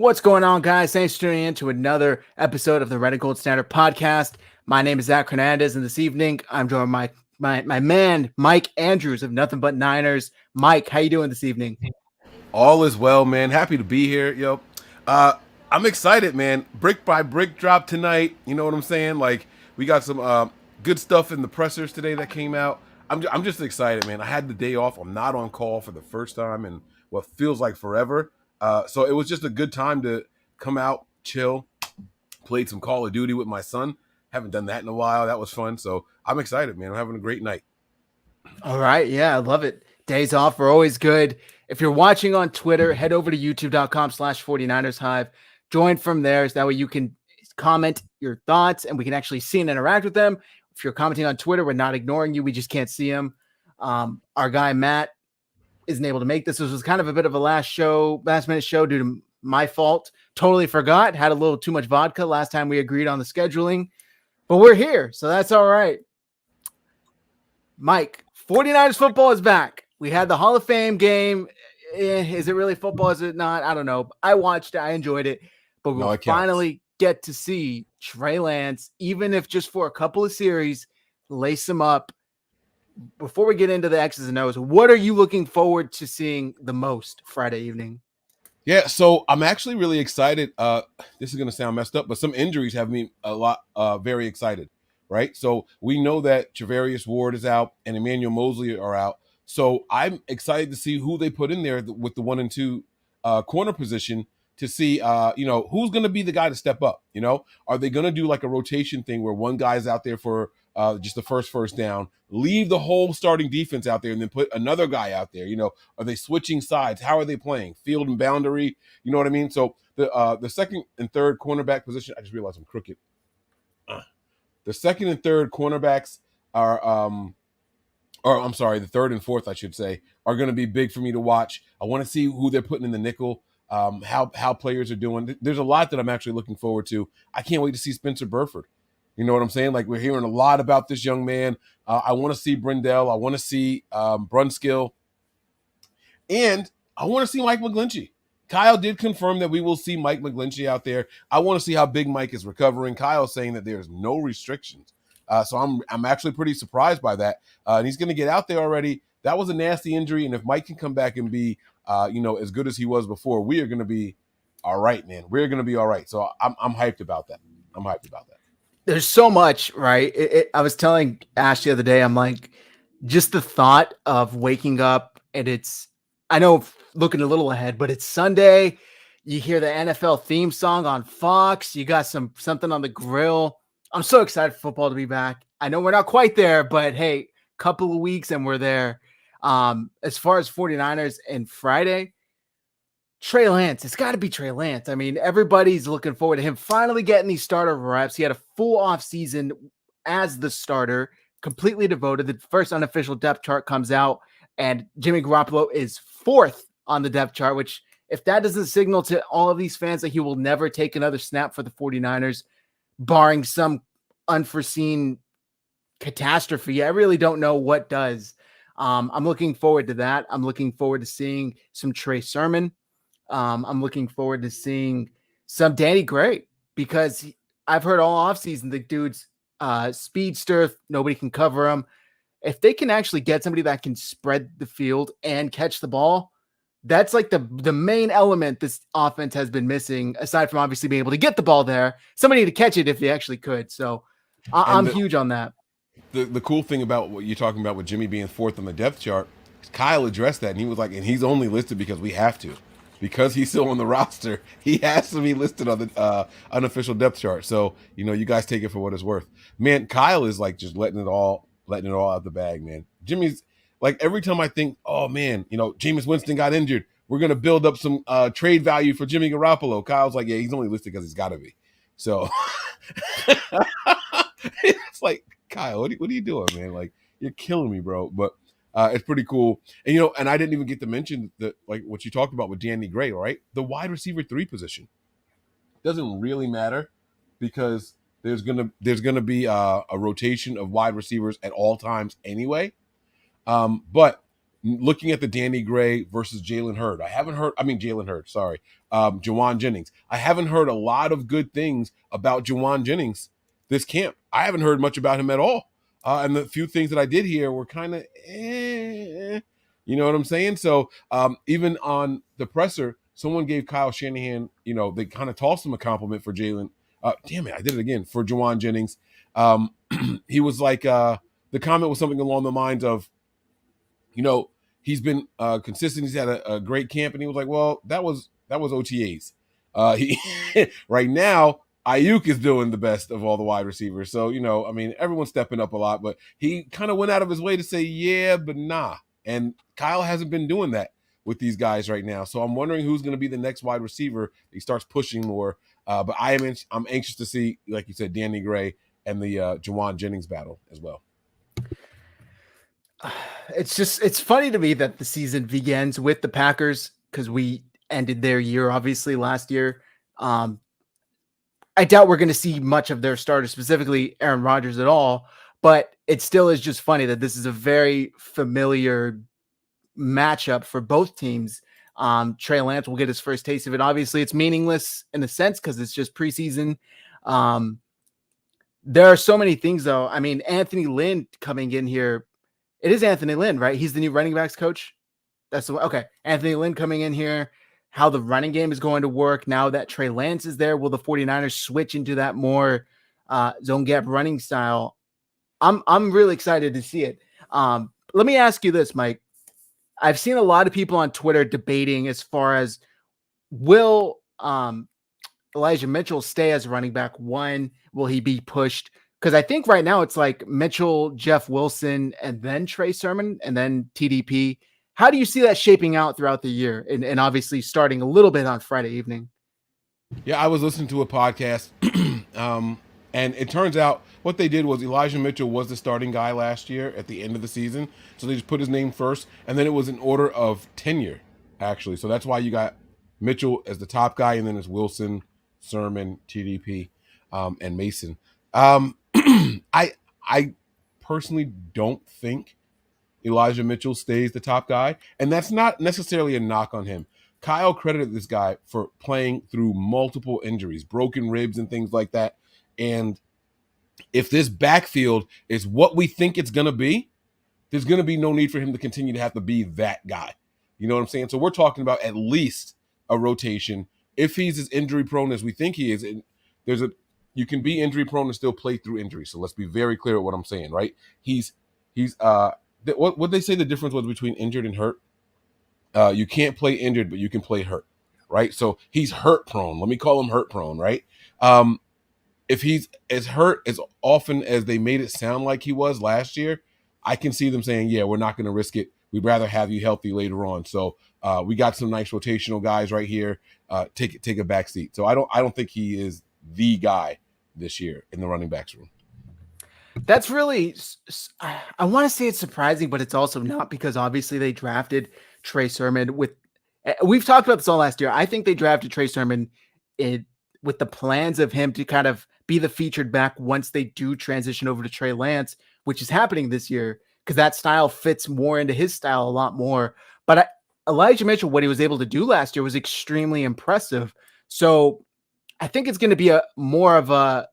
What's going on, guys? Thanks for tuning in to another episode of the Red and Gold Standard podcast. My name is Zach Hernandez, and this evening I'm joined by my man Mike Andrews of Nothing But Niners. Mike, how you doing this evening? All is well, man. Happy to be here, yo. I'm excited, man. Brick by brick drop tonight. You know what I'm saying? Like we got some good stuff in the pressers today that came out. I'm just excited, man. I had the day off. I'm not on call for the first time in what feels like forever. So it was just a good time to come out, chill, played some Call of Duty with my son. Haven't done that in a while. That was fun. So I'm excited, man. I'm having a great night. All right. Yeah, I love it. Days off are always good. If you're watching on Twitter, head over to youtube.com/49ers Hive. Join from there. So that way you can comment your thoughts and we can actually see and interact with them. If you're commenting on Twitter, we're not ignoring you. We just can't see them. Our guy, Matt, isn't able to make this. This was kind of a bit of a last minute show due to my fault. Totally forgot. Had a little too much vodka last time we agreed on the scheduling. But we're here, so that's all right. Mike, 49ers football is back. We had the Hall of Fame game. Is it really football? Is it not? I don't know. I watched it. I enjoyed it. But we'll finally get to see Trey Lance, even if just for a couple of series, lace him up. Before we get into the X's and O's, what are you looking forward to seeing the most Friday evening? Yeah, so I'm actually really excited. This is going to sound messed up, but some injuries have me very excited, right? So we know that Charvarius Ward is out and Emmanuel Mosley are out. So I'm excited to see who they put in there with the 1 and 2 corner position to see, who's going to be the guy to step up. Are they going to do like a rotation thing where one guy's out there for just the first down, leave the whole starting defense out there, and then put another guy out there? Are they switching sides? How are they playing? Field and boundary? You know what I mean? So the second and third cornerback position, I just realized I'm crooked. The second and third cornerbacks are, the third and fourth, I should say, are going to be big for me to watch. I want to see who they're putting in the nickel, how players are doing. There's a lot that I'm actually looking forward to. I can't wait to see Spencer Burford. You know what I'm saying? Like, we're hearing a lot about this young man. I want to see Brindell. I want to see Brunskill. And I want to see Mike McGlinchey. Kyle did confirm that we will see Mike McGlinchey out there. I want to see how big Mike is recovering. Kyle's saying that there's no restrictions. So I'm actually pretty surprised by that. And he's going to get out there already. That was a nasty injury. And if Mike can come back and be, as good as he was before, we are going to be all right, man. We're going to be all right. So I'm hyped about that. There's so much, right? I was telling Ash the other day, I'm like, just the thought of waking up and I know looking a little ahead, but it's Sunday. You hear the NFL theme song on Fox. You got something on the grill. I'm so excited for football to be back. I know we're not quite there, but hey, couple of weeks and we're there. As far as 49ers and Friday, Trey Lance, it's got to be Trey Lance. I mean, everybody's looking forward to him finally getting these starter reps. He had a full off season as the starter, completely devoted. The first unofficial depth chart comes out, and Jimmy Garoppolo is 4th on the depth chart, which if that doesn't signal to all of these fans that he will never take another snap for the 49ers, barring some unforeseen catastrophe, I really don't know what does. I'm looking forward to that. I'm looking forward to seeing some Trey Sermon. I'm looking forward to seeing some Danny Gray, because I've heard all offseason the dude's speedster, nobody can cover him. If they can actually get somebody that can spread the field and catch the ball, that's like the main element this offense has been missing, aside from obviously being able to get the ball there. Somebody to catch it if they actually could. So I'm huge on that. The cool thing about what you're talking about with Jimmy being 4th on the depth chart, Kyle addressed that, and he was like, and he's only listed because we have to. Because he's still on the roster, he has to be listed on the unofficial depth chart. So, you guys take it for what it's worth. Man, Kyle is like just letting it all out the bag, man. Jimmy's like, every time I think, oh man, Jameis Winston got injured, we're going to build up some trade value for Jimmy Garoppolo. Kyle's like, yeah, he's only listed because he's got to be. So it's like, Kyle, what are you doing, man? Like, you're killing me, bro. But it's pretty cool. And, and I didn't even get to mention that, like what you talked about with Danny Gray, right? The wide receiver 3 position doesn't really matter because there's gonna be a rotation of wide receivers at all times anyway. But looking at the Danny Gray versus Jalen Hurd. Jalen Hurd, sorry. Jawan Jennings. I haven't heard a lot of good things about Jawan Jennings this camp. I haven't heard much about him at all. And the few things that I did hear were kind of, you know what I'm saying? So even on the presser, someone gave Kyle Shanahan, they kind of tossed him a compliment for Jalen. Damn it, I did it again for Jawan Jennings. He was like, the comment was something along the lines of, he's been consistent. He's had a great camp, and he was like, "Well, that was OTAs." He right now, Ayuk is doing the best of all the wide receivers. So everyone's stepping up a lot, but he kind of went out of his way to say, "Yeah, but nah." And Kyle hasn't been doing that with these guys right now. So I'm wondering who's going to be the next wide receiver. He starts pushing more, but I'm anxious to see, like you said, Danny Gray and the Jawan Jennings battle as well. It's funny to me that the season begins with the Packers because we ended their year obviously last year. I doubt we're going to see much of their starters, specifically Aaron Rodgers, at all, but it still is just funny that this is a very familiar matchup for both teams. Trey Lance will get his first taste of it. Obviously it's meaningless in a sense because it's just preseason. There are so many things though. I mean, Anthony Lynn coming in here. It is Anthony Lynn, right? He's the new running backs coach. That's okay. Anthony Lynn coming in here, how the running game is going to work now that Trey Lance is there. Will the 49ers switch into that more zone gap running style? I'm really excited to see it. Let me ask you this, Mike. I've seen a lot of people on Twitter debating as far as will Elijah Mitchell stay as running back one? Will he be pushed? Because I think right now it's like Mitchell, Jeff Wilson, and then Trey Sermon, and then TDP. How do you see that shaping out throughout the year? And obviously starting a little bit on Friday evening. Yeah, I was listening to a podcast, and it turns out what they did was Elijah Mitchell was the starting guy last year at the end of the season. So they just put his name first, and then it was in order of tenure, actually. So that's why you got Mitchell as the top guy, and then it's Wilson, Sermon, TDP, and Mason. I personally don't think Elijah Mitchell stays the top guy, and that's not necessarily a knock on him. Kyle credited this guy for playing through multiple injuries, broken ribs and things like that. And if this backfield is what we think it's going to be, there's going to be no need for him to continue to have to be that guy. You know what I'm saying? So we're talking about at least a rotation. If he's as injury prone as we think he is, and you can be injury prone and still play through injury. So let's be very clear with what I'm saying, right? What they say the difference was between injured and hurt? You can't play injured, but you can play hurt, right? So he's hurt prone. Let me call him hurt prone, right? If he's as hurt as often as they made it sound like he was last year, I can see them saying, yeah, we're not going to risk it. We'd rather have you healthy later on. So we got some nice rotational guys right here. Take a back seat. So I don't think he is the guy this year in the running backs room. That's really, I want to say it's surprising, but it's also not, because obviously they drafted Trey Sermon we've talked about this all last year. I think they drafted Trey Sermon with the plans of him to kind of be the featured back once they do transition over to Trey Lance, which is happening this year because that style fits more into his style a lot more. But Elijah Mitchell, what he was able to do last year was extremely impressive. So I think it's going to be more of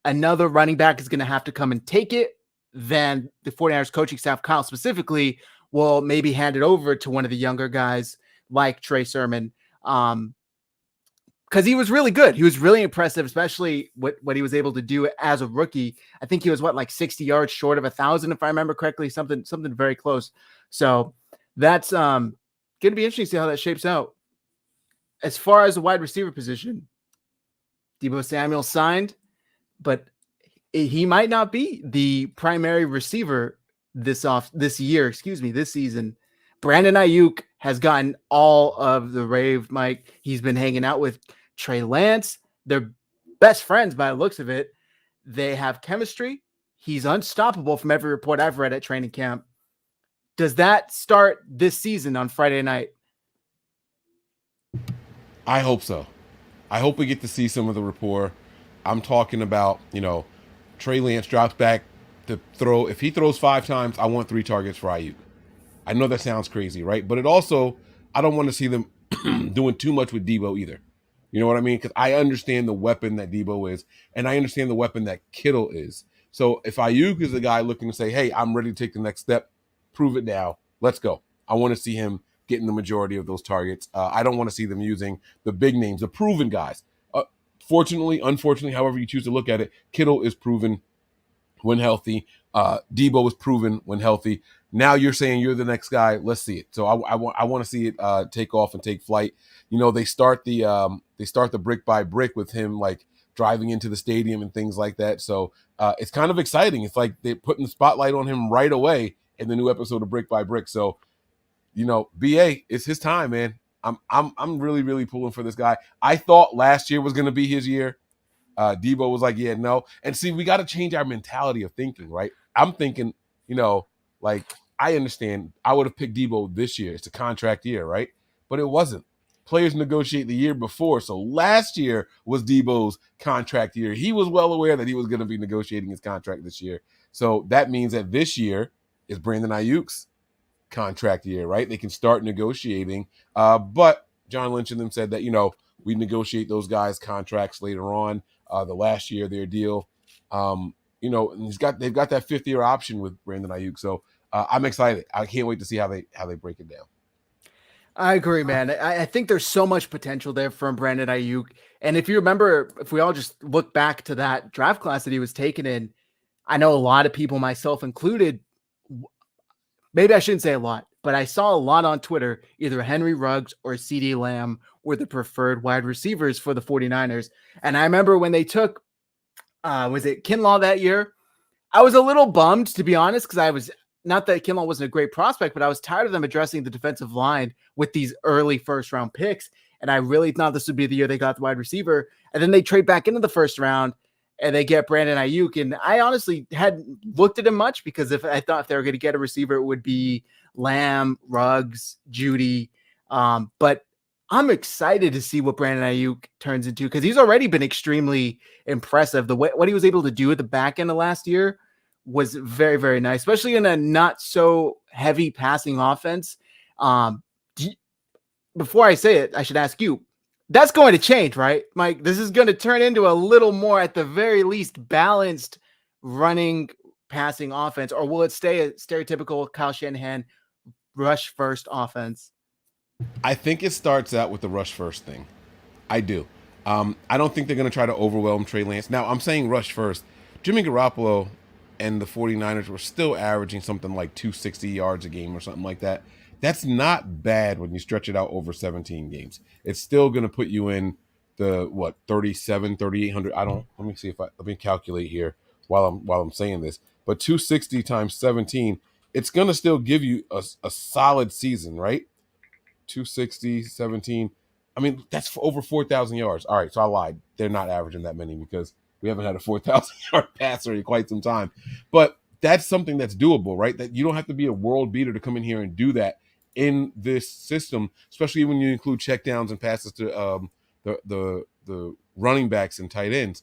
another running back is going to have to come and take it than the 49ers coaching staff, Kyle specifically, will maybe hand it over to one of the younger guys like Trey Sermon. Because he was really good. He was really impressive, especially what he was able to do as a rookie. I think he was like 60 yards short of 1,000, if I remember correctly, something very close. So that's going to be interesting to see how that shapes out. As far as the wide receiver position, Deebo Samuel signed, but he might not be the primary receiver this season. Brandon Ayuk has gotten all of the rave, Mike. He's been hanging out with Trey Lance. They're best friends by the looks of it. They have chemistry. He's unstoppable from every report I've read at training camp. Does that start this season on Friday night? I hope so. I hope we get to see some of the rapport. I'm talking about, Trey Lance drops back to throw. If he throws 5 times, I want 3 targets for Ayuk. I know that sounds crazy, right? But it also, I don't want to see them doing too much with Debo either. You know what I mean? Because I understand the weapon that Debo is, and I understand the weapon that Kittle is. So if Ayuk is the guy looking to say, hey, I'm ready to take the next step, prove it now. Let's go. I want to see him getting the majority of those targets. I don't want to see them using the big names, the proven guys. Fortunately, unfortunately, however you choose to look at it, Kittle is proven when healthy. Debo was proven when healthy. Now you're saying you're the next guy. Let's see it. So I want to see it take off and take flight. You know, they start the brick by brick with him like driving into the stadium and things like that. So it's kind of exciting. It's like they're putting the spotlight on him right away in the new episode of Brick by Brick. So you know, BA, it's his time, man. I'm really really pulling for this guy. I thought last year was going to be his year. Debo was like, yeah, no. And see, we got to change our mentality of thinking, right? I'm thinking, you know, like I understand I would have picked Debo this year. It's a contract year, right? But it wasn't. Players negotiate the year before. So last year was Debo's contract year. He was well aware that he was going to be negotiating his contract this year. So that means that this year is Brandon Ayuk's contract year, right? They can start negotiating. But John Lynch and them said that, you know, we negotiate those guys' contracts later on. The last year of their deal. You know, and they've got that 5th-year option with Brandon Ayuk. So I'm excited. I can't wait to see how they break it down. I agree, man. I think there's so much potential there from Brandon Ayuk. And if you remember, if we all just look back to that draft class that he was taken in, I know a lot of people, myself included, maybe I shouldn't say a lot, but I saw a lot on Twitter, either Henry Ruggs or CeeDee Lamb were the preferred wide receivers for the 49ers. And I remember when they took, was it Kinlaw that year? I was a little bummed, to be honest, because I was not that Kinlaw wasn't a great prospect, but I was tired of them addressing the defensive line with these early first round picks. And I really thought this would be the year they got the wide receiver. And then they trade back into the first round and they get Brandon Ayuk. And I honestly hadn't looked at him much because if I thought if they were going to get a receiver, it would be Lamb, Ruggs, Judy. But I'm excited to see what Brandon Ayuk turns into because he's already been extremely impressive. The way what he was able to do at the back end of last year was very, very nice, especially in a not so heavy passing offense. Before I say it, I should ask you, that's going to change, right, Mike? This is going to turn into a little more, at the very least, balanced running passing offense, or will it stay a stereotypical Kyle Shanahan rush first offense? I think it starts out with the rush first thing. I do. I don't think they're going to try to overwhelm Trey Lance. Now, I'm saying rush first. Jimmy Garoppolo and the 49ers were still averaging something like 260 yards a game or something like that. That's not bad when you stretch it out over 17 games. It's still going to put you in the, 3,800. I don't, let me see let me calculate here while I'm saying this. But 260 times 17, it's going to still give you a solid season, right? 260, 17. I mean, that's for over 4,000 yards. All right, so I lied. They're not averaging that many because we haven't had a 4,000 yard passer in quite some time. But that's something that's doable, right? That you don't have to be a world beater to come in here and do that in this system, especially when you include checkdowns and passes to the running backs and tight ends.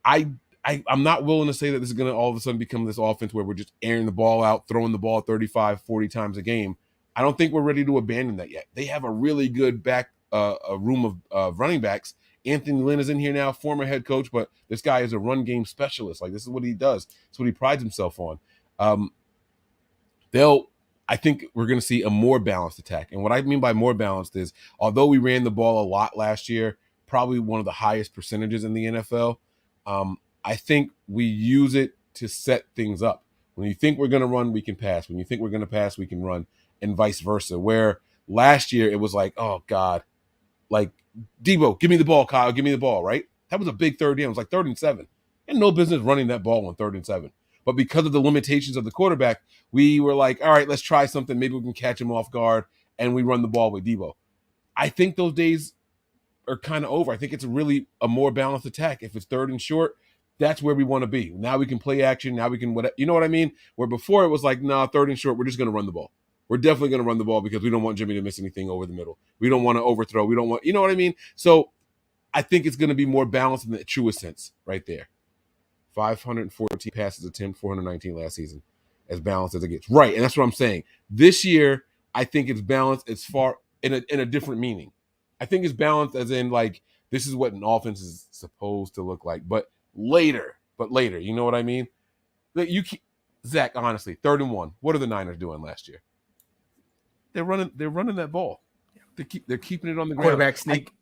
I'm not willing to say that this is going to all of a sudden become this offense where we're just airing the ball out, throwing the ball 35, 40 times a game. I don't think we're ready to abandon that yet. They have a really good a room of running backs. Anthony Lynn is in here now, former head coach, but this guy is a run game specialist. Like, this is what he does. It's what he prides himself on. I think we're going to see a more balanced attack. And what I mean by more balanced is, although we ran the ball a lot last year, probably one of the highest percentages in the NFL, I think we use it to set things up. When you think we're going to run, we can pass. When you think we're going to pass, we can run, and vice versa. Where last year it was like, oh God, like, Debo, give me the ball, Kyle, give me the ball, right? That was a big third down. It was like 3rd and 7. And no business running that ball on 3rd and 7. But because of the limitations of the quarterback, we were like, all right, let's try something. Maybe we can catch him off guard, and we run the ball with Debo. I think those days are kind of over. I think it's really a more balanced attack. If it's 3rd and short, that's where we want to be. Now we can play action. Now we can, you know what I mean? Where before it was like, nah, 3rd and short, we're just going to run the ball. We're definitely going to run the ball because we don't want Jimmy to miss anything over the middle. We don't want to overthrow. We don't want, you know what I mean? So I think it's going to be more balanced in the truest sense right there. 514 passes attempt, 419 last season. as balanced as it gets. Right, and that's what I'm saying. This year, I think it's balanced as far in a different meaning. I think it's balanced as in like this is what an offense is supposed to look like, but later. You know what I mean? That you keep, Zach, honestly, 3rd-and-1. What are the Niners doing last year? They're running that ball. They're keeping it on the ground. Quarterback sneak.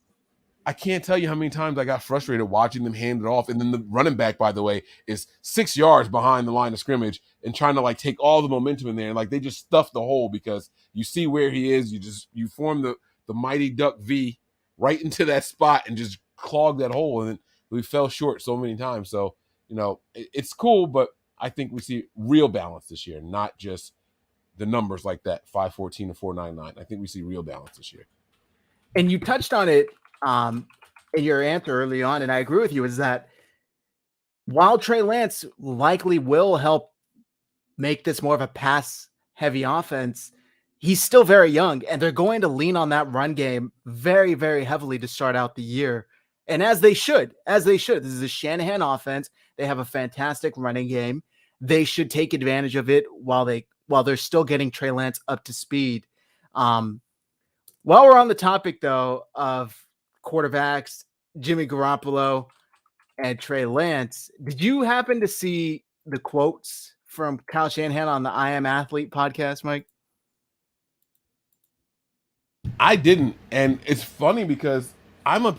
I can't tell you how many times I got frustrated watching them hand it off. And then the running back, by the way, is 6 yards behind the line of scrimmage and trying to like take all the momentum in there. And like they just stuff the hole because you see where he is. You form the mighty duck V right into that spot and just clog that hole. And then we fell short so many times. So, it's cool, but I think we see real balance this year, not just the numbers like that, 514 and 499. I think we see real balance this year. And you touched on it in your answer early on, and I agree with you, is that while Trey Lance likely will help make this more of a pass-heavy offense, he's still very young, and they're going to lean on that run game very, very heavily to start out the year. And as they should. This is a Shanahan offense. They have a fantastic running game. They should take advantage of it while they're still getting Trey Lance up to speed. While we're on the topic, though, of quarterbacks, Jimmy Garoppolo and Trey Lance, did you happen to see the quotes from Kyle Shanahan on the I Am Athlete podcast, Mike? I didn't, and it's funny because I'm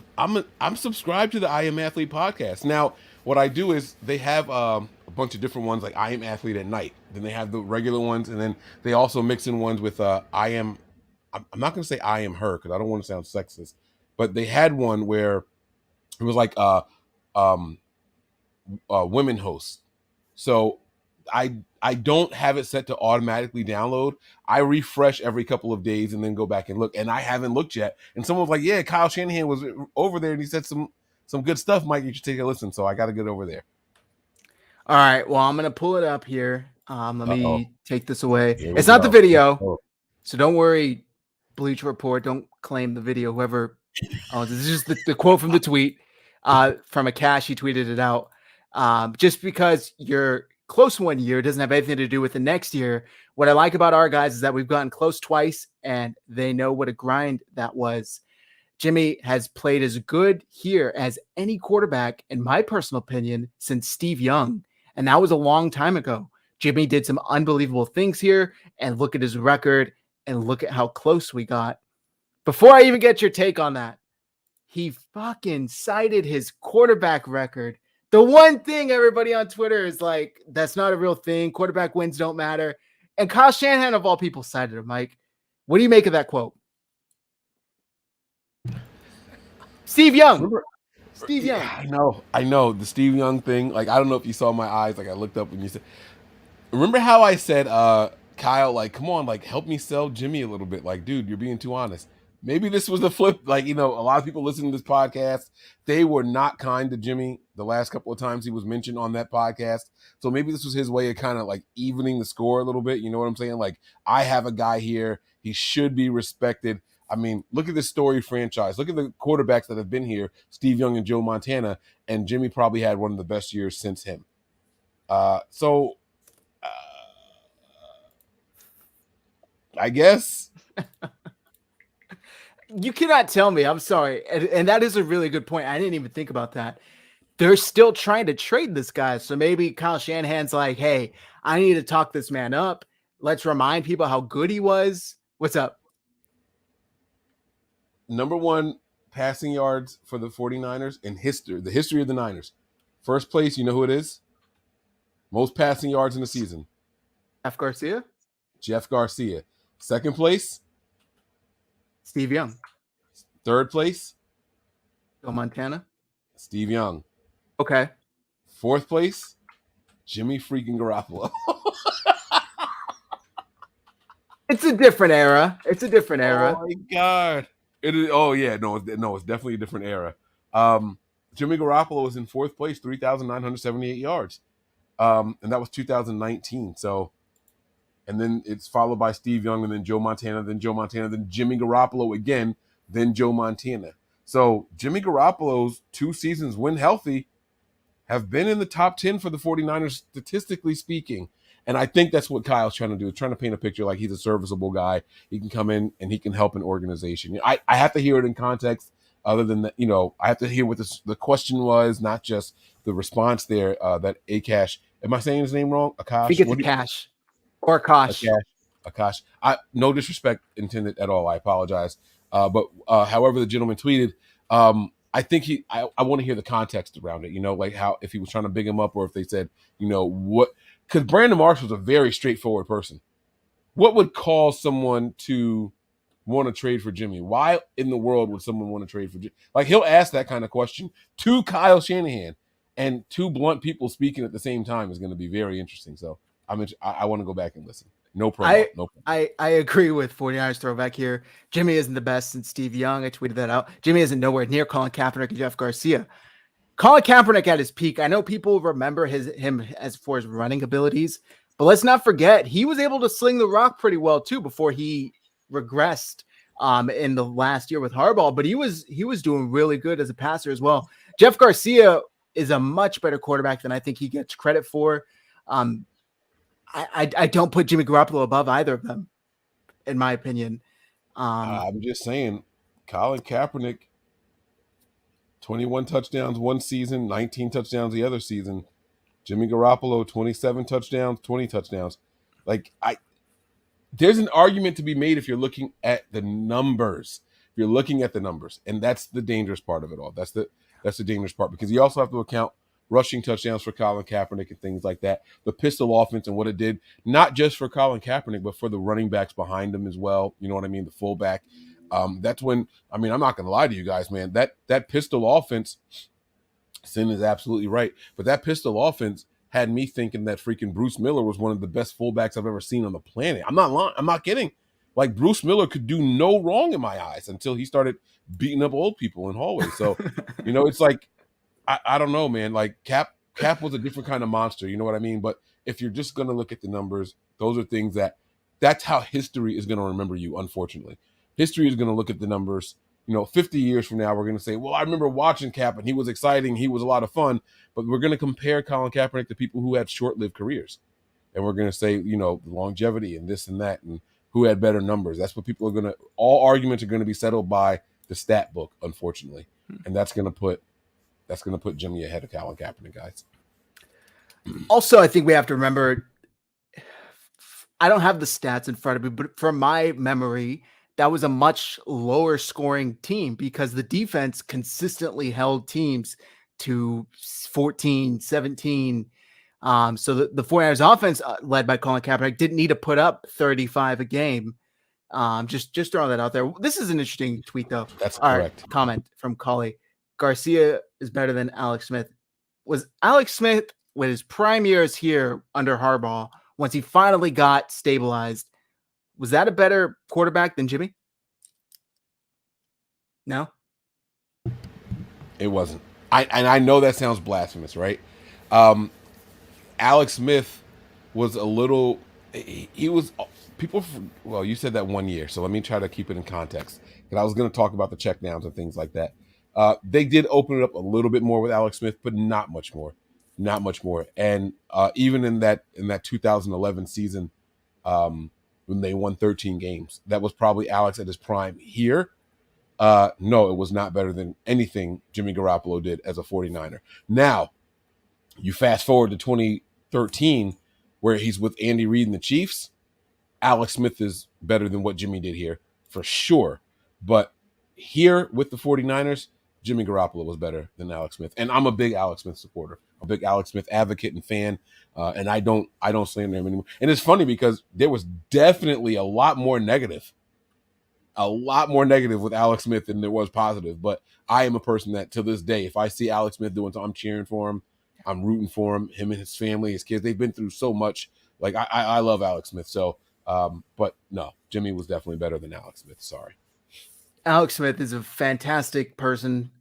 subscribed to the I Am Athlete podcast. Now, what I do is they have a bunch of different ones, like I Am Athlete at night. Then they have the regular ones, and then they also mix in ones with I'm not going to say I Am Her because I don't want to sound sexist, but they had one where it was like women hosts. So I don't have it set to automatically download. I refresh every couple of days and then go back and look. And I haven't looked yet. And someone was like, yeah, Kyle Shanahan was over there and he said some good stuff. Mike, you should take a listen. So I got to get over there. All right. Well, I'm going to pull it up here. Let me take this away. It's not go. the video. So don't worry, Bleacher Report. Don't claim the video. Whoever owns this is just the quote from the tweet from Akash. He tweeted it out. Just because you're close one year doesn't have anything to do with the next year. What I like about our guys is that we've gotten close twice and they know what a grind that was. Jimmy has played as good here as any quarterback, in my personal opinion, since Steve Young. And that was a long time ago. Jimmy did some unbelievable things here, and look at his record and look at how close we got. Before I even get your take on that, he fucking cited his quarterback record. The one thing everybody on Twitter is like, that's not a real thing. Quarterback wins don't matter. And Kyle Shanahan, of all people, cited him. Mike, what do you make of that quote? Steve Young. Steve Young. I know. The Steve Young thing. Like, I don't know if you saw my eyes. Like, I looked up when you said, remember how I said, Kyle, like, come on, like, help me sell Jimmy a little bit. Like, dude, you're being too honest. Maybe this was the flip. Like, a lot of people listening to this podcast, they were not kind to Jimmy the last couple of times he was mentioned on that podcast. So maybe this was his way of kind of like evening the score a little bit. You know what I'm saying? Like, I have a guy here. He should be respected. I mean, look at this story franchise. Look at the quarterbacks that have been here, Steve Young and Joe Montana, and Jimmy probably had one of the best years since him. I guess. You cannot tell me. I'm sorry. And that is a really good point. I didn't even think about that. They're still trying to trade this guy. So maybe Kyle Shanahan's like, hey, I need to talk this man up. Let's remind people how good he was. What's up? Number one passing yards for the 49ers in history, the history of the Niners. First place, you know who it is? Most passing yards in the season. Jeff Garcia. Second place? Steve Young. Third place? Joe Montana. Steve Young. Okay. Fourth place? Jimmy freaking Garoppolo. It's a different era. Oh my God. It is. Oh yeah, no, it's definitely a different era. Jimmy Garoppolo was in fourth place, 3,978 yards, and that was 2019. So, and then it's followed by Steve Young, and then Joe Montana, then Jimmy Garoppolo again, then Joe Montana. So Jimmy Garoppolo's 2 seasons when healthy have been in the top 10 for the 49ers, statistically speaking. And I think that's what Kyle's trying to do, trying to paint a picture like he's a serviceable guy. He can come in and he can help an organization. I have to hear it in context. Other than that, I have to hear what the question was, not just the response there. That Akash, am I saying his name wrong? I think it's Akash or Akash. Akash. No disrespect intended at all. I apologize. But however the gentleman tweeted, I think I want to hear the context around it, like how, if he was trying to big him up or if they said, what, because Brandon Marsh was a very straightforward person. What would cause someone to want to trade for Jimmy? Why in the world would someone want to trade for Jimmy? Like, he'll ask that kind of question to Kyle Shanahan, and two blunt people speaking at the same time is going to be very interesting. So I want to go back and listen. No problem. I agree with 49ers throwback here. Jimmy isn't the best since Steve Young. I tweeted that out. Jimmy isn't nowhere near Colin Kaepernick and Jeff Garcia. Colin Kaepernick at his peak. I know people remember him as for his running abilities, but let's not forget he was able to sling the rock pretty well too before he regressed in the last year with Harbaugh. But he was doing really good as a passer as well. Jeff Garcia is a much better quarterback than I think he gets credit for. I don't put Jimmy Garoppolo above either of them, in my opinion. I'm just saying, Colin Kaepernick, 21 touchdowns one season, 19 touchdowns the other season. Jimmy Garoppolo, 27 touchdowns, 20 touchdowns. There's an argument to be made if you're looking at the numbers. If you're looking at the numbers, and that's the dangerous part of it all. That's the dangerous part, because you also have to account rushing touchdowns for Colin Kaepernick and things like that. The pistol offense and what it did, not just for Colin Kaepernick, but for the running backs behind him as well. You know what I mean? The fullback. That's when, I'm not going to lie to you guys, man. That pistol offense, Sin is absolutely right. But that pistol offense had me thinking that freaking Bruce Miller was one of the best fullbacks I've ever seen on the planet. I'm not lying. I'm not kidding. Like, Bruce Miller could do no wrong in my eyes until he started beating up old people in hallways. So, it's like, I don't know, man. Like, Cap was a different kind of monster. You know what I mean? But if you're just going to look at the numbers, those are things that's how history is going to remember you, unfortunately. History is going to look at the numbers. 50 years from now, we're going to say, well, I remember watching Cap and he was exciting. He was a lot of fun. But we're going to compare Colin Kaepernick to people who had short-lived careers. And we're going to say, the longevity and this and that and who had better numbers. That's what people are going to – all arguments are going to be settled by the stat book, unfortunately. And that's going to put Jimmy ahead of Colin Kaepernick, guys. Also, I think we have to remember, I don't have the stats in front of me, but from my memory, that was a much lower scoring team because the defense consistently held teams to 14, 17. So the 49ers offense, led by Colin Kaepernick, didn't need to put up 35 a game. Just throwing that out there. This is an interesting tweet, though. That's correct. Right, comment from Collie. Garcia is better than Alex Smith. Was Alex Smith, with his prime years here under Harbaugh, once he finally got stabilized, was that a better quarterback than Jimmy? No? It wasn't. I know that sounds blasphemous, right? Alex Smith was a little – he was – people – well, you said that 1 year, so let me try to keep it in context. Because I was going to talk about the checkdowns and things like that. They did open it up a little bit more with Alex Smith, but not much more. Not much more. And even in that 2011 season, when they won 13 games, that was probably Alex at his prime. Here, no, it was not better than anything Jimmy Garoppolo did as a 49er. Now, you fast forward to 2013, where he's with Andy Reid and the Chiefs. Alex Smith is better than what Jimmy did here, for sure. But here with the 49ers, Jimmy Garoppolo was better than Alex Smith. And I'm a big Alex Smith supporter, a big Alex Smith advocate and fan. And I don't slander him anymore. And it's funny because there was definitely a lot more negative with Alex Smith than there was positive. But I am a person that to this day, if I see Alex Smith doing something, I'm cheering for him. I'm rooting for him and his family, his kids. They've been through so much. Like, I love Alex Smith. So, but no, Jimmy was definitely better than Alex Smith. Sorry. Alex Smith is a fantastic person.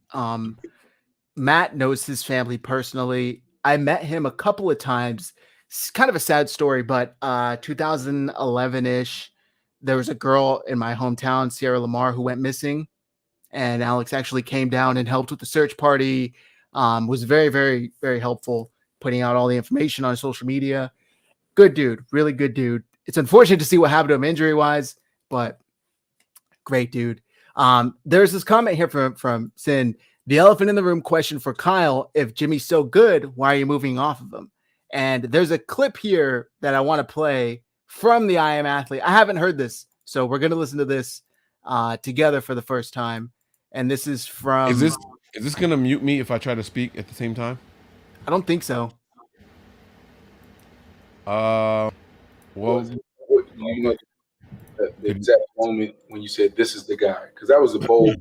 Matt knows his family personally. I met him a couple of times. It's kind of a sad story, but 2011-ish, there was a girl in my hometown, Sierra Lamar, who went missing. And Alex actually came down and helped with the search party. Was very, very, very helpful putting out all the information on social media. Good dude, really good dude. It's unfortunate to see what happened to him injury wise, but great dude. There's this comment here from Sin. The elephant in the room question for Kyle: if Jimmy's so good, why are you moving off of him? And there's a clip here that I want to play from the I Am Athlete. I haven't heard this, so we're gonna listen to this together for the first time. And this is from. Is this gonna mute me if I try to speak at the same time? I don't think so. Well, you know, the exact moment when you said this is the guy, because that was a bold.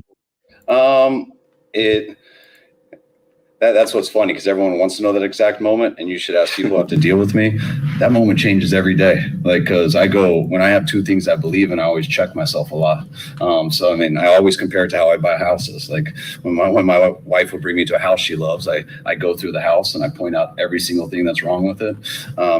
That's what's funny, because everyone wants to know that exact moment, and you should ask people who have to deal with me. That moment changes every day. Like, because when I have two things I believe in, I always check myself a lot. So I mean, I always compare it to how I buy houses. Like when my wife would bring me to a house she loves, I go through the house and I point out every single thing that's wrong with it.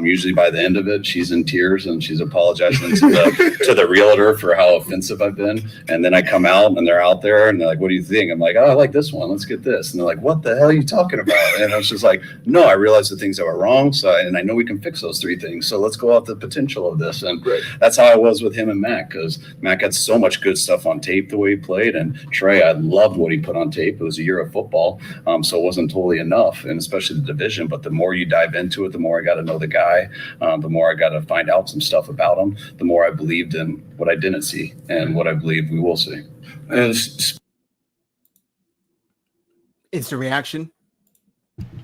Usually by the end of it, she's in tears and she's apologizing to the realtor for how offensive I've been. And then I come out and they're out there and they're like, "What do you think?" I'm like, "Oh, I like this one. Let's get this." And they're like, "What the hell are you talking about?" And I was just like, "No, I realized the things that were wrong. And I know we can fix those three things. So let's go out the potential of this." And that's how I was with him and Mac, because Mac had so much good stuff on tape the way he played. And Trey, I loved what he put on tape. It was a year of football. So it wasn't totally enough, and especially the division. But the more you dive into it, the more I got to know the guy, the more I got to find out some stuff about him, the more I believed in what I didn't see and what I believe we will see. And Instant reaction.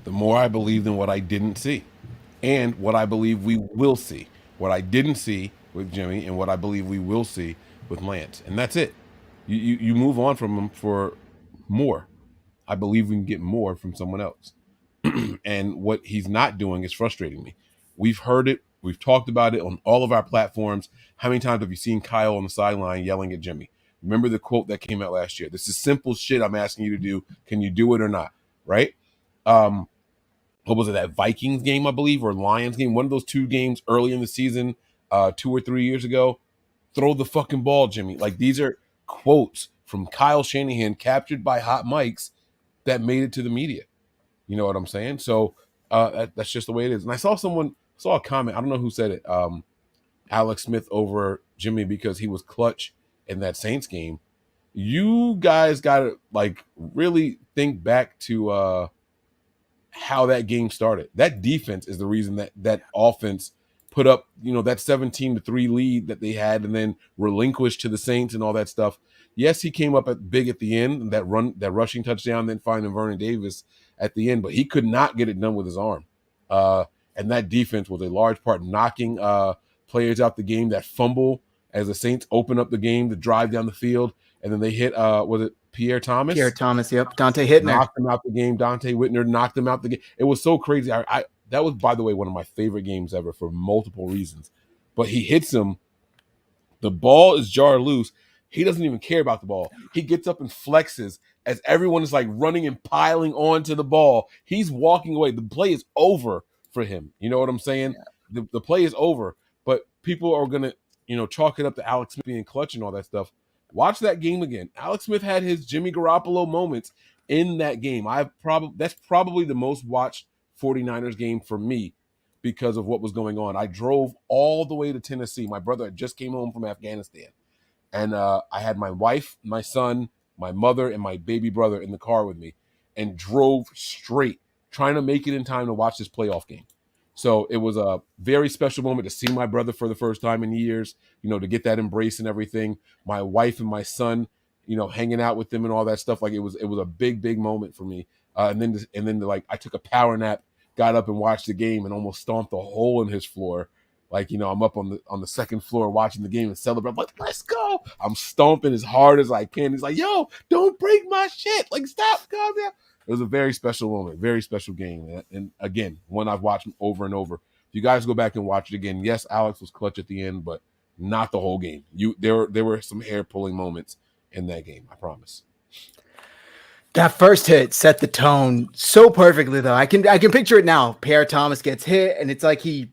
the more I believed in what I didn't see and what I believe we will see. What I didn't see with Jimmy and what I believe we will see with Lance. And that's it. You move on from him for more. I believe we can get more from someone else. And what he's not doing is frustrating me. We've heard it. We've talked about it on all of our platforms. How many times have you seen Kyle on the sideline yelling at Jimmy? Remember the quote that came out last year? "This is simple shit I'm asking you to do. Can you do it or not?" Right? What was it, that Vikings game, I believe, or Lions game? One of those two games early in the season, 2 or 3 years ago. "Throw the fucking ball, Jimmy." Like, these are quotes from Kyle Shanahan captured by hot mics that made it to the media. You know what I'm saying? So that's just the way it is. And I saw a comment. I don't know who said it. Alex Smith over Jimmy because he was clutch in that Saints game. You guys got to really think back to how that game started. That defense is the reason that offense put up, that 17-3 lead that they had and then relinquished to the Saints and all that stuff. Yes, he came up big at the end, that rushing touchdown, then finding Vernon Davis at the end, but he could not get it done with his arm. And that defense was a large part knocking players out the game. That fumble as the Saints open up the game to drive down the field, and then they hit, was it Pierre Thomas? Pierre Thomas, yep. Dante Hittner knocked him out the game. Dante Whitner knocked him out the game. It was so crazy. That was, by the way, one of my favorite games ever for multiple reasons. But he hits him. The ball is jarred loose. He doesn't even care about the ball. He gets up and flexes as everyone is running and piling onto the ball. He's walking away. The play is over for him. You know what I'm saying? Yeah. The play is over. But people are going to, chalk it up to Alex Smith being clutch and all that stuff. Watch that game again. Alex Smith had his Jimmy Garoppolo moments in that game. That's probably the most watched 49ers game for me because of what was going on. I drove all the way to Tennessee. My brother had just came home from Afghanistan. And I had my wife, my son, my mother, and my baby brother in the car with me and drove straight, trying to make it in time to watch this playoff game. So it was a very special moment to see my brother for the first time in years, to get that embrace and everything. My wife and my son, hanging out with them and all that stuff. It was a big, big moment for me. And then I took a power nap, got up and watched the game and almost stomped a hole in his floor. I'm up on the second floor watching the game and celebrating. I'm like, let's go. I'm stomping as hard as I can. He's like, yo, don't break my shit. Stop, calm down. It was a very special moment, very special game. And again, one I've watched over and over. If you guys go back and watch it again, yes, Alex was clutch at the end, but not the whole game. There were some hair-pulling moments in that game, I promise. That first hit set the tone so perfectly, though. I can picture it now. Pierre Thomas gets hit, and it's like he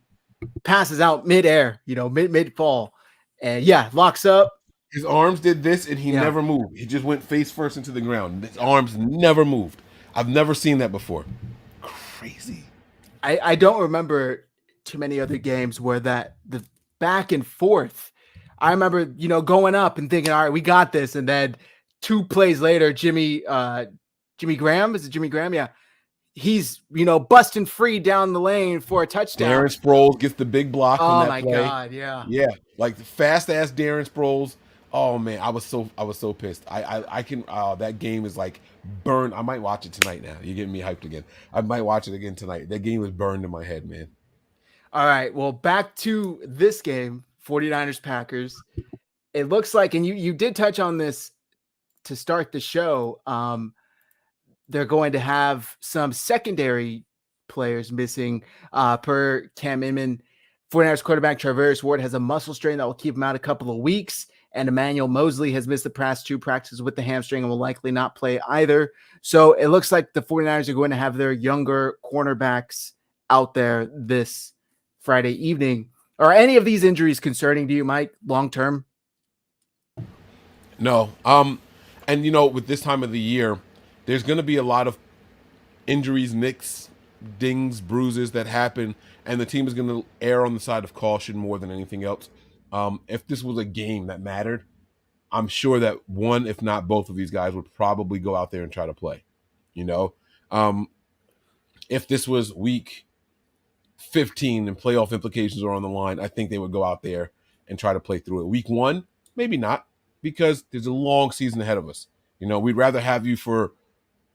passes out mid-air, mid-fall. And, locks up. His arms did this, and he never moved. He just went face first into the ground. His arms never moved. I've never seen that before. Crazy. I don't remember too many other games where the back and forth. I remember, going up and thinking, all right, we got this. And then 2 plays later, Jimmy Graham, is it Jimmy Graham? Yeah. He's, busting free down the lane for a touchdown. Darren Sproles gets the big block on that play. Oh my God. Yeah. Yeah. Like fast ass Darren Sproles. Oh man, I was so pissed. I can that game is like burned. I might watch it tonight now. You're getting me hyped again. I might watch it again tonight. That game was burned in my head, man. All right. Well, back to this game, 49ers Packers. It looks like, and you did touch on this to start the show. They're going to have some secondary players missing per Cam Inman. 49ers quarterback Travis Ward has a muscle strain that will keep him out a couple of weeks. And Emmanuel Mosley has missed the past 2 practices with the hamstring and will likely not play either. So it looks like the 49ers are going to have their younger cornerbacks out there this Friday evening. Are any of these injuries concerning to you, Mike, long-term? No. And with this time of the year, there's going to be a lot of injuries, nicks, dings, bruises that happen, and the team is going to err on the side of caution more than anything else. If this was a game that mattered, I'm sure that one, if not both of these guys would probably go out there and try to play. If this was week 15 and playoff implications are on the line, I think they would go out there and try to play through it. Week 1, maybe not, because there's a long season ahead of us. We'd rather have you for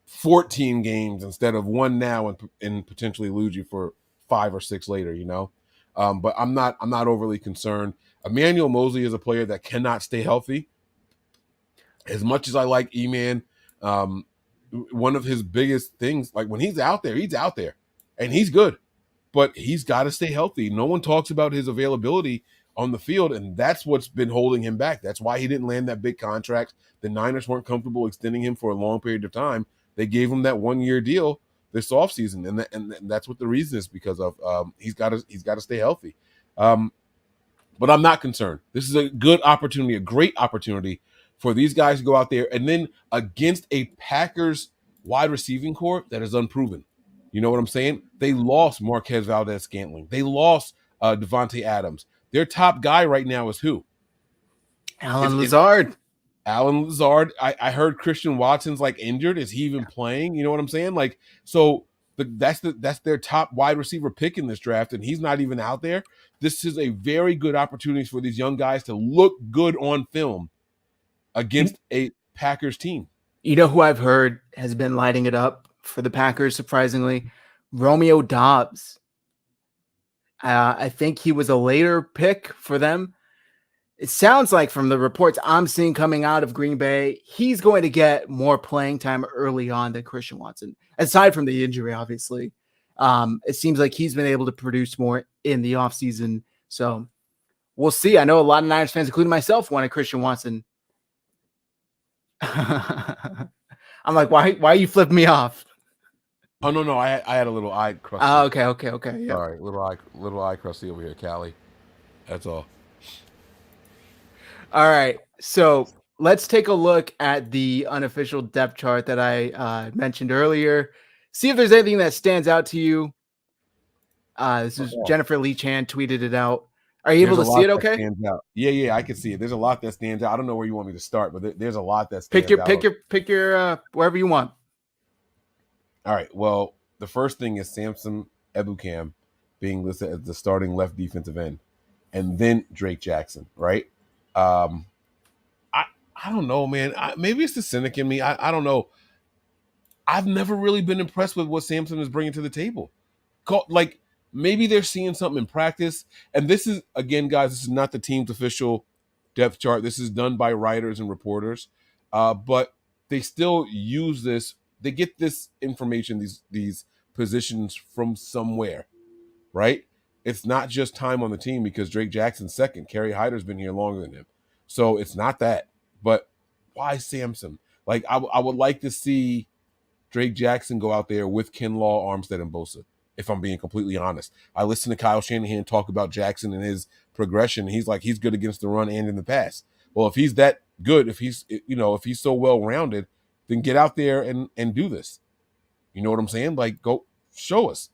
14 games instead of 1 now and potentially lose you for 5 or 6 later, But I'm not overly concerned. Emmanuel Mosley is a player that cannot stay healthy. As much as I like E-Man, one of his biggest things, like when he's out there, and he's good, but he's got to stay healthy. No one talks about his availability on the field, and that's what's been holding him back. That's why he didn't land that big contract. The Niners weren't comfortable extending him for a long period of time. They gave him that 1-year deal this offseason, and that's what the reason is, because of he's got to stay healthy. But I'm not concerned. This is a good opportunity, a great opportunity for these guys to go out there and then against a Packers wide receiving core that is unproven. You know what I'm saying? They lost Marquez Valdez-Scantling. They lost Devontae Adams. Their top guy right now is who? Alan Lazard. Alan Lazard. I heard Christian Watson's like injured. Is he even playing? You know what I'm saying? Like, so that's their top wide receiver pick in this draft, and he's not even out there. This is a very good opportunity for these young guys to look good on film against a Packers team. You know who I've heard has been lighting it up for the Packers, surprisingly? Romeo Doubs. I think he was a later pick for them. It sounds like from the reports I'm seeing coming out of Green Bay, he's going to get more playing time early on than Christian Watson, aside from the injury, obviously. It seems like he's been able to produce more in the offseason. So we'll see. I know a lot of Niners fans, including myself, wanted Christian Watson. I'm like, why are you flipping me off? Oh no, I had a little eye crusty. Oh, okay. Yeah. Sorry, little eye crusty over here, Callie. That's all. All right, so let's take a look at the unofficial depth chart that I mentioned earlier. See if there's anything that stands out to you. This is Jennifer Lee Chan tweeted it out. Are you able to see it okay? Yeah, I can see it. There's a lot that stands out. I don't know where you want me to start, but there's a lot that stands out. Pick your wherever you want. All right. Well, the first thing is Samson Ebukam being listed as the starting left defensive end, and then Drake Jackson, right? I don't know, man. Maybe it's the cynic in me. I don't know. I've never really been impressed with what Samson is bringing to the table. Like, maybe they're seeing something in practice. And this is, again, guys, this is not the team's official depth chart. This is done by writers and reporters. But they still use this. They get this information, these positions from somewhere, right? It's not just time on the team because Drake Jackson's second. Kerry Hyder's been here longer than him. So it's not that. But why Samson? Like, I would like to see Drake Jackson go out there with Kinlaw, Armstead, and Bosa, if I'm being completely honest. I listened to Kyle Shanahan talk about Jackson and his progression. He's like, he's good against the run and in the pass. Well, if he's that good, if he's so well-rounded, then get out there and do this. You know what I'm saying? Like, go show us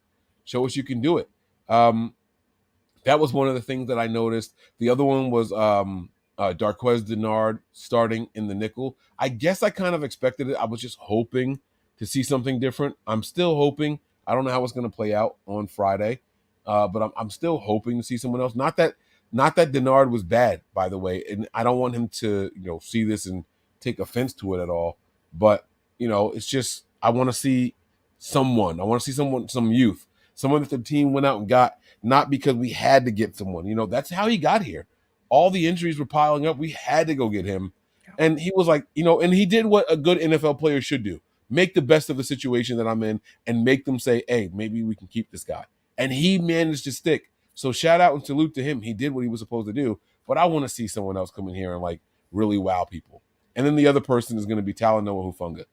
you can do it. That was one of the things that I noticed. The other one was Darquez Denard starting in the nickel. I guess I kind of expected it. I was just hoping to see something different. I'm still hoping. I don't know how it's going to play out on Friday, but I'm still hoping to see someone else. Not that Denard was bad, by the way, and I don't want him to see this and take offense to it at all. But it's just I want to see someone. I want to see some youth, someone that the team went out and got. Not because we had to get someone. That's how he got here. All the injuries were piling up. We had to go get him. And he was like, and he did what a good NFL player should do. Make the best of the situation that I'm in and make them say, hey, maybe we can keep this guy. And he managed to stick. So shout out and salute to him. He did what he was supposed to do. But I want to see someone else come in here and like really wow people. And then the other person is going to be Talanoa Hufanga.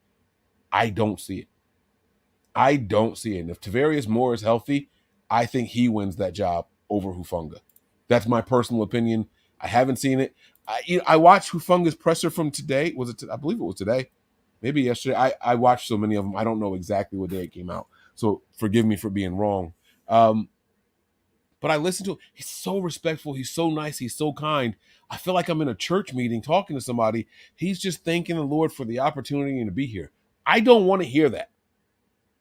I don't see it. And if Tavarius Moore is healthy, I think he wins that job over Hufanga. That's my personal opinion. I haven't seen it. I watched Hufanga's presser from today. I believe it was today. Maybe yesterday. I watched so many of them. I don't know exactly what day it came out. So forgive me for being wrong. But I listened to him. He's so respectful. He's so nice. He's so kind. I feel like I'm in a church meeting talking to somebody. He's just thanking the Lord for the opportunity to be here. I don't want to hear that.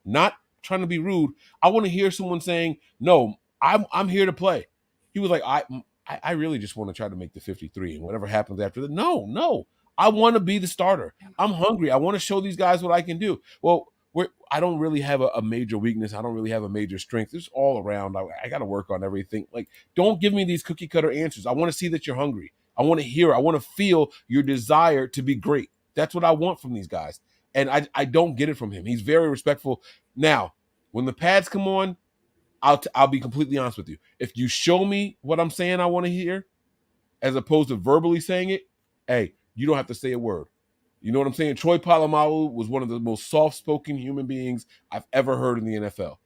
Not trying to be rude. I want to hear someone saying, no, I'm here to play. He was like, I really just want to try to make the 53 and whatever happens after that. No. I want to be the starter. I'm hungry. I want to show these guys what I can do. Well, I don't really have a major weakness. I don't really have a major strength. It's all around. I got to work on everything. Like, don't give me these cookie cutter answers. I want to see that you're hungry. I want to hear. I want to feel your desire to be great. That's what I want from these guys. And I don't get it from him. He's very respectful. Now, when the pads come on, I'll be completely honest with you. If you show me what I'm saying I want to hear, as opposed to verbally saying it, hey, you don't have to say a word. You know what I'm saying? Troy Polamalu was one of the most soft-spoken human beings I've ever heard in the NFL.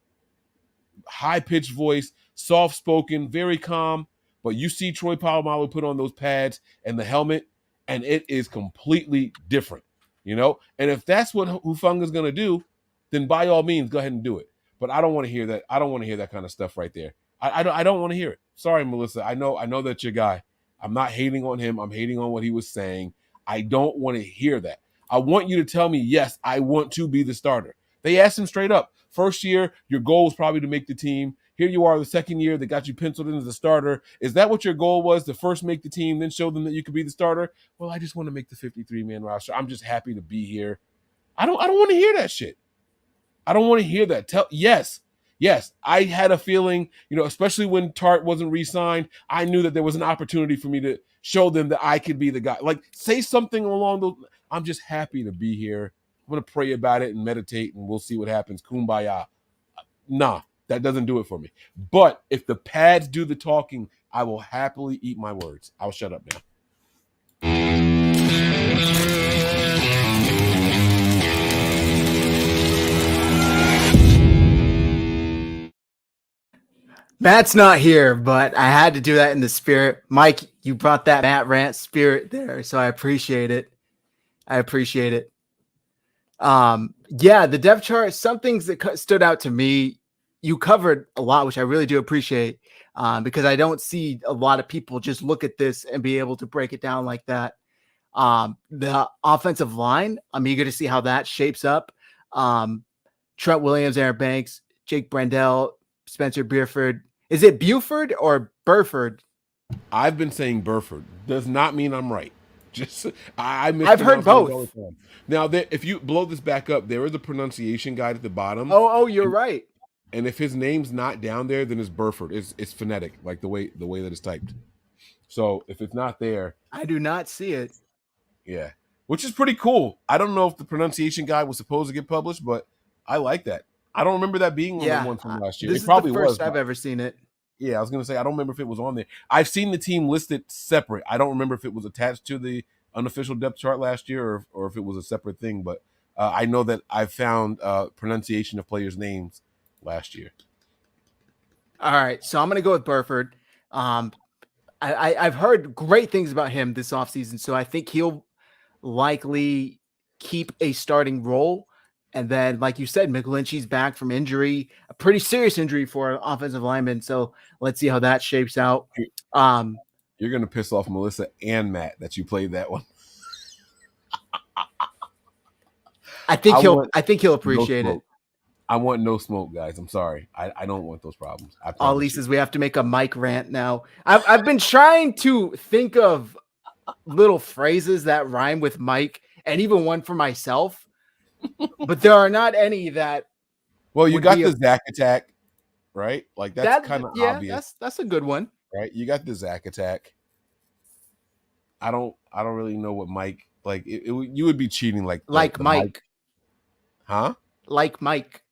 High-pitched voice, soft-spoken, very calm. But you see Troy Polamalu put on those pads and the helmet, and it is completely different. And if that's what Hufanga's going to do, then by all means, go ahead and do it. But I don't want to hear that. I don't want to hear that kind of stuff right there. I don't want to hear it. Sorry, Melissa. I know that's your guy. I'm not hating on him. I'm hating on what he was saying. I don't want to hear that. I want you to tell me, yes, I want to be the starter. They asked him straight up. First year, your goal was probably to make the team. Here you are the second year. They got you penciled in as the starter. Is that what your goal was, to first make the team, then show them that you could be the starter? Well, I just want to make the 53-man roster. I'm just happy to be here. I don't want to hear that shit. I don't want to hear that. Yes, I had a feeling, especially when Tart wasn't re-signed, I knew that there was an opportunity for me to show them that I could be the guy. Like, say something along those. I'm just happy to be here. I'm going to pray about it and meditate, and we'll see what happens. Kumbaya. Nah, that doesn't do it for me. But if the pads do the talking, I will happily eat my words. I'll shut up now. Matt's not here, but I had to do that in the spirit. Mike, you brought that Matt rant spirit there, so I appreciate it. Yeah, the depth chart, some things that stood out to me, you covered a lot, which I really do appreciate, because I don't see a lot of people just look at this and be able to break it down like that. The offensive line, I'm eager to see how that shapes up. Trent Williams, Aaron Banks, Jake Brendel, Spencer Burford. Is it Buford or Burford? I've been saying Burford. Does not mean I'm right. Just I've heard both. Now, if you blow this back up, there is a pronunciation guide at the bottom. Oh, you're right. And if his name's not down there, then it's Burford. It's phonetic, like the way that it's typed. So if it's not there, I do not see it. Yeah, which is pretty cool. I don't know if the pronunciation guide was supposed to get published, but I like that. I don't remember that being on the one from last year. This it probably is the first was. I've ever seen it. Yeah, I was going to say, I don't remember if it was on there. I've seen the team listed separate. I don't remember if it was attached to the unofficial depth chart last year or if it was a separate thing, but I know that I found pronunciation of players' names last year. All right, so I'm going to go with Burford. I've heard great things about him this offseason, so I think he'll likely keep a starting role. And then, like you said, McGlinchey's back from injury, a pretty serious injury for an offensive lineman. So let's see how that shapes out. You're going to piss off Melissa and Matt that you played that one. I think he'll appreciate it. I want no smoke, guys. I'm sorry. I don't want those problems. Ollie says we have to make a Mike rant now. I've been trying to think of little phrases that rhyme with Mike, and even one for myself, but there are not any that. Well, you got the Zach attack, right? Like that's kind of obvious. That's a good one, right? You got the Zach attack. I don't really know what Mike like. You would be cheating like Mike, huh? Like Mike,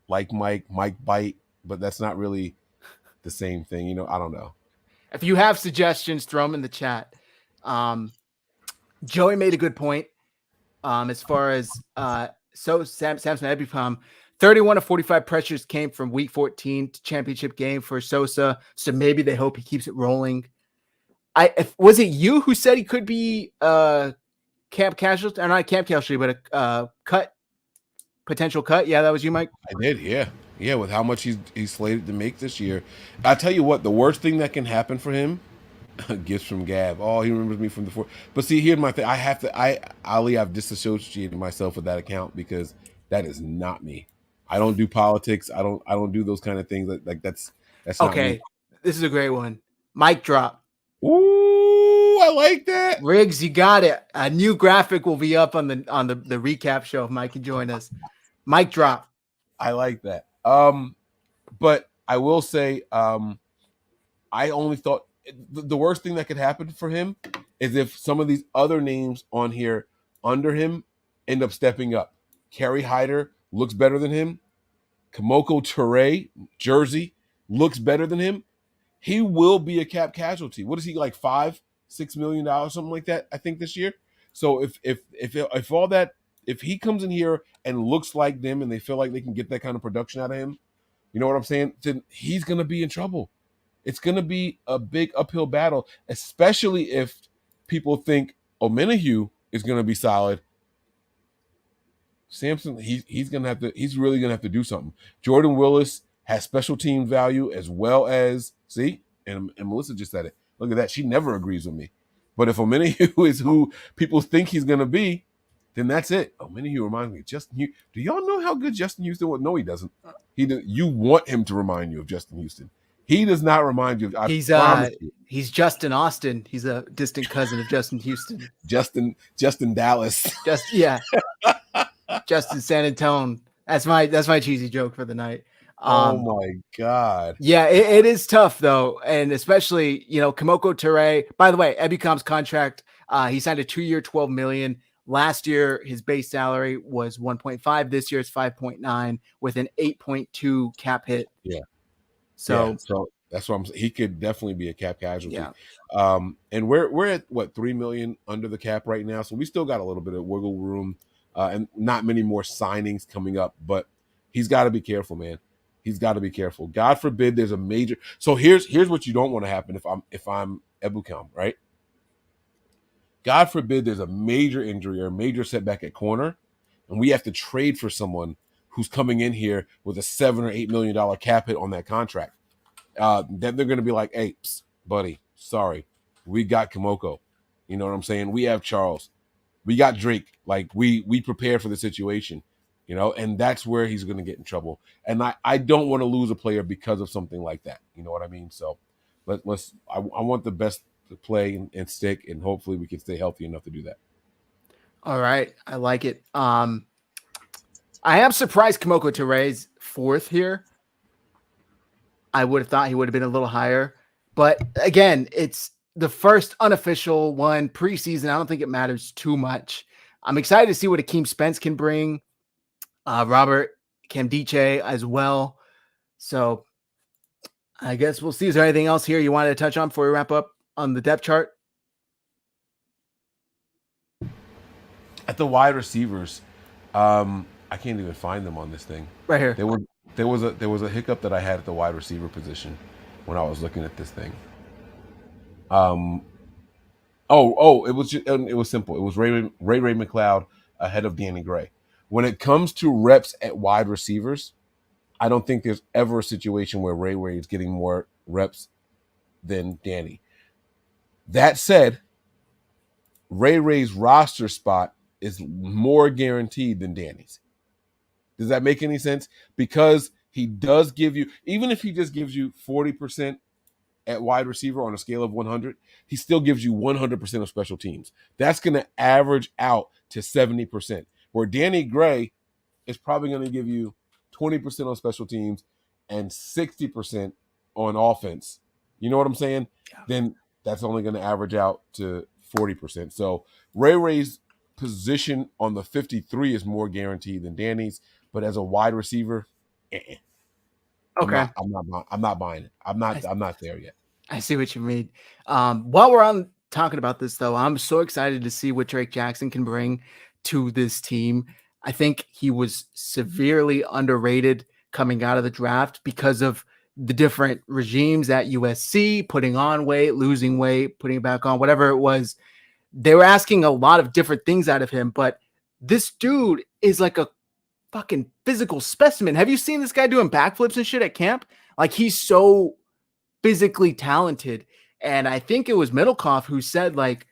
Mike bite, but that's not really the same thing. I don't know. If you have suggestions, throw them in the chat. Joey made a good point. As far as Samson Ebukam, 31 of 45 pressures came from week 14 championship game for Sosa. So maybe they hope he keeps it rolling. Was it you who said he could be camp casualty, or not camp casualty, but a potential cut? Yeah, that was you, Mike. I did, yeah. With how much he's slated to make this year, I tell you what, the worst thing that can happen for him. Gifts from Gav. Oh, he remembers me from the four. But see, here's my thing. I've disassociated myself with that account because that is not me. I don't do politics. I don't do those kind of things. Like that's not okay. Me. This is a great one. Mic drop. Ooh, I like that. Riggs, you got it. A new graphic will be up on the recap show if Mike can join us. Mic drop. I like that. But I will say, I only thought the worst thing that could happen for him is if some of these other names on here under him end up stepping up. Kerry Hyder looks better than him. Kamoko Toure, Jersey, looks better than him. He will be a cap casualty. What is he, like $5-6 million, something like that, I think, this year? So if all that, if he comes in here and looks like them and they feel like they can get that kind of production out of him, you know what I'm saying? Then he's going to be in trouble. It's going to be a big uphill battle, especially if people think Omenihu is going to be solid. Samson, he's really going to have to do something. Jordan Willis has special team value as well as, and Melissa just said it. Look at that. She never agrees with me. But if Omenihu is who people think he's going to be, then that's it. Omenihu reminds me of Justin Houston. Do y'all know how good Justin Houston was? No, he doesn't. You want him to remind you of Justin Houston. He does not remind you. He's Justin Austin. He's a distant cousin of Justin Houston. Justin Dallas. Justin San Antonio. That's my cheesy joke for the night. Oh my God. Yeah, it is tough though, and especially Kamoko Toure. By the way, Ebukam's contract. He signed a 2-year, $12 million. Last year, his base salary was 1.5. This year, it's 5.9 with an 8.2 cap hit. Yeah. So that's what I'm saying. He could definitely be a cap casualty. Yeah. And we're at what, $3 million under the cap right now. So we still got a little bit of wiggle room, and not many more signings coming up. But he's got to be careful, man. He's got to be careful. God forbid there's a major. So here's what you don't want to happen if I'm Ebukam, right? God forbid there's a major injury or a major setback at corner, and we have to trade for someone who's coming in here with a $7 or $8 million cap hit on that contract. Then they're going to be like, hey, buddy, sorry. We got Kamoko. You know what I'm saying? We have Charles. We got Drake. Like, we prepared for the situation, and that's where he's going to get in trouble. And I don't want to lose a player because of something like that. You know what I mean? So I want the best to play and stick, and hopefully we can stay healthy enough to do that. All right. I like it. I am surprised Kamoko Toure's fourth here. I would have thought he would have been a little higher. But again, it's the first unofficial one preseason. I don't think it matters too much. I'm excited to see what Akeem Spence can bring. Robert Camdiche as well. So I guess we'll see. Is there anything else here you wanted to touch on before we wrap up on the depth chart? At the wide receivers, I can't even find them on this thing. Right here. There was a hiccup that I had at the wide receiver position when I was looking at this thing. It was simple. It was Ray McLeod ahead of Danny Gray. When it comes to reps at wide receivers, I don't think there's ever a situation where Ray is getting more reps than Danny. That said, Ray's roster spot is more guaranteed than Danny's. Does that make any sense? Because he does give you, even if he just gives you 40% at wide receiver on a scale of 100, he still gives you 100% of special teams. That's going to average out to 70%. Where Danny Gray is probably going to give you 20% on special teams and 60% on offense. You know what I'm saying? Yeah. Then that's only going to average out to 40%. So Ray's position on the 53 is more guaranteed than Danny's, but as a wide receiver, Okay. I'm not buying it. I'm not there yet. I see what you mean. While we're on talking about this, though, I'm so excited to see what Drake Jackson can bring to this team. I think he was severely underrated coming out of the draft because of the different regimes at USC, putting on weight, losing weight, putting it back on, whatever it was. They were asking a lot of different things out of him, but this dude is like a fucking physical specimen. Have you seen this guy doing backflips and shit at camp? Like, he's so physically talented. And I think it was Middlecoff who said, like,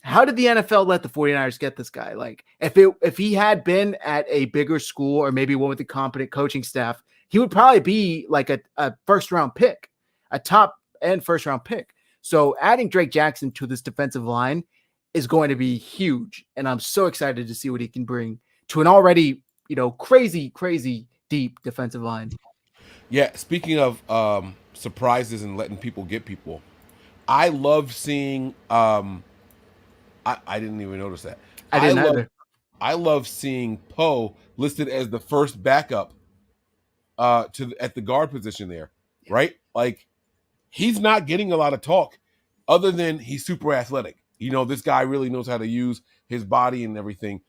how did the NFL let the 49ers get this guy? Like, if he had been at a bigger school or maybe one with a competent coaching staff, he would probably be like a first-round pick, a top-end first-round pick. So adding Drake Jackson to this defensive line is going to be huge. And I'm so excited to see what he can bring to an already, crazy, crazy deep defensive line. Yeah, speaking of surprises and letting people get people, I love seeing I didn't even notice that. I didn't either. I love seeing Poe listed as the first backup at the guard position there, right? Like, he's not getting a lot of talk other than he's super athletic. This guy really knows how to use his body and everything.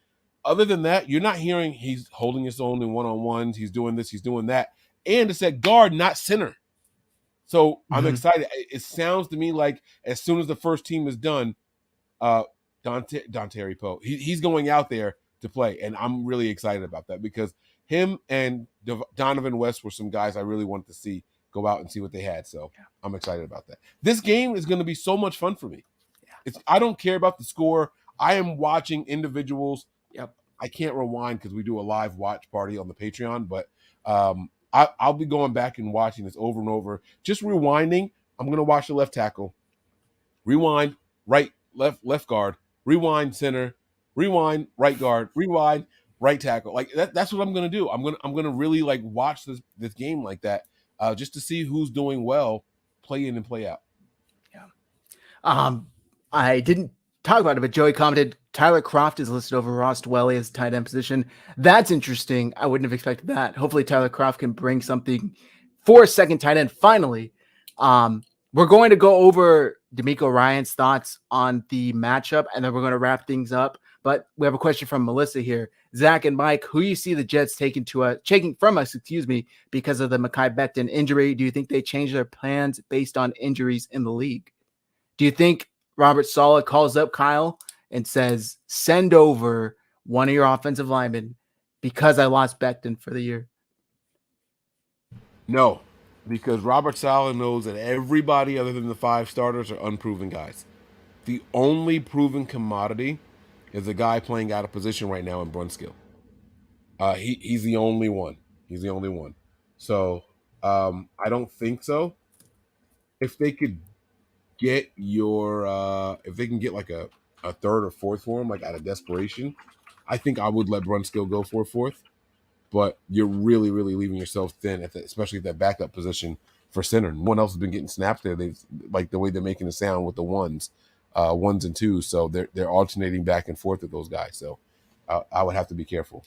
Other than that, you're not hearing he's holding his own in one-on-ones. He's doing this, he's doing that. And it's at guard, not center. So I'm excited. It sounds to me like as soon as the first team is done, Dontari Poe, he's going out there to play. And I'm really excited about that because him and Donovan West were some guys I really wanted to see go out and see what they had. So I'm excited about that. This game is going to be so much fun for me. I don't care about the score. I am watching individuals. Yep. I can't rewind because we do a live watch party on the Patreon, but I'll be going back and watching this over and over. Just rewinding. I'm going to watch the left tackle. Rewind, left guard. Rewind, center. Rewind, right guard. Rewind, right tackle. Like that's what I'm going to do. I'm going to really like watch this game like that, just to see who's doing well, play in and play out. Yeah. I didn't talk about it, but Joey commented Tyler Kroft is listed over Ross Dwelly as tight end position. That's interesting. I wouldn't have expected that. Hopefully Tyler Kroft can bring something for a second tight end. Finally, we're going to go over DeMeco Ryans' thoughts on the matchup, and then we're going to wrap things up. But we have a question from Melissa here. Zach and Mike, who you see the Jets taking from us, because of the Mekhi Becton injury? Do you think they change their plans based on injuries in the league? Do you think Robert Saleh calls up Kyle and says, send over one of your offensive linemen because I lost Becton for the year? No, because Robert Saleh knows that everybody other than the 5 starters are unproven guys. The only proven commodity is a guy playing out of position right now in Brunskill. He's the only one. He's the only one. So I don't think so. If they could get if they can get like a third or fourth for him, like out of desperation, I think I would let Brunskill go for a fourth. But you're really, really leaving yourself thin, especially at that backup position for center. No one else has been getting snaps there. They've like the way they're making it sound with the ones and twos. So they're alternating back and forth with those guys. So I would have to be careful.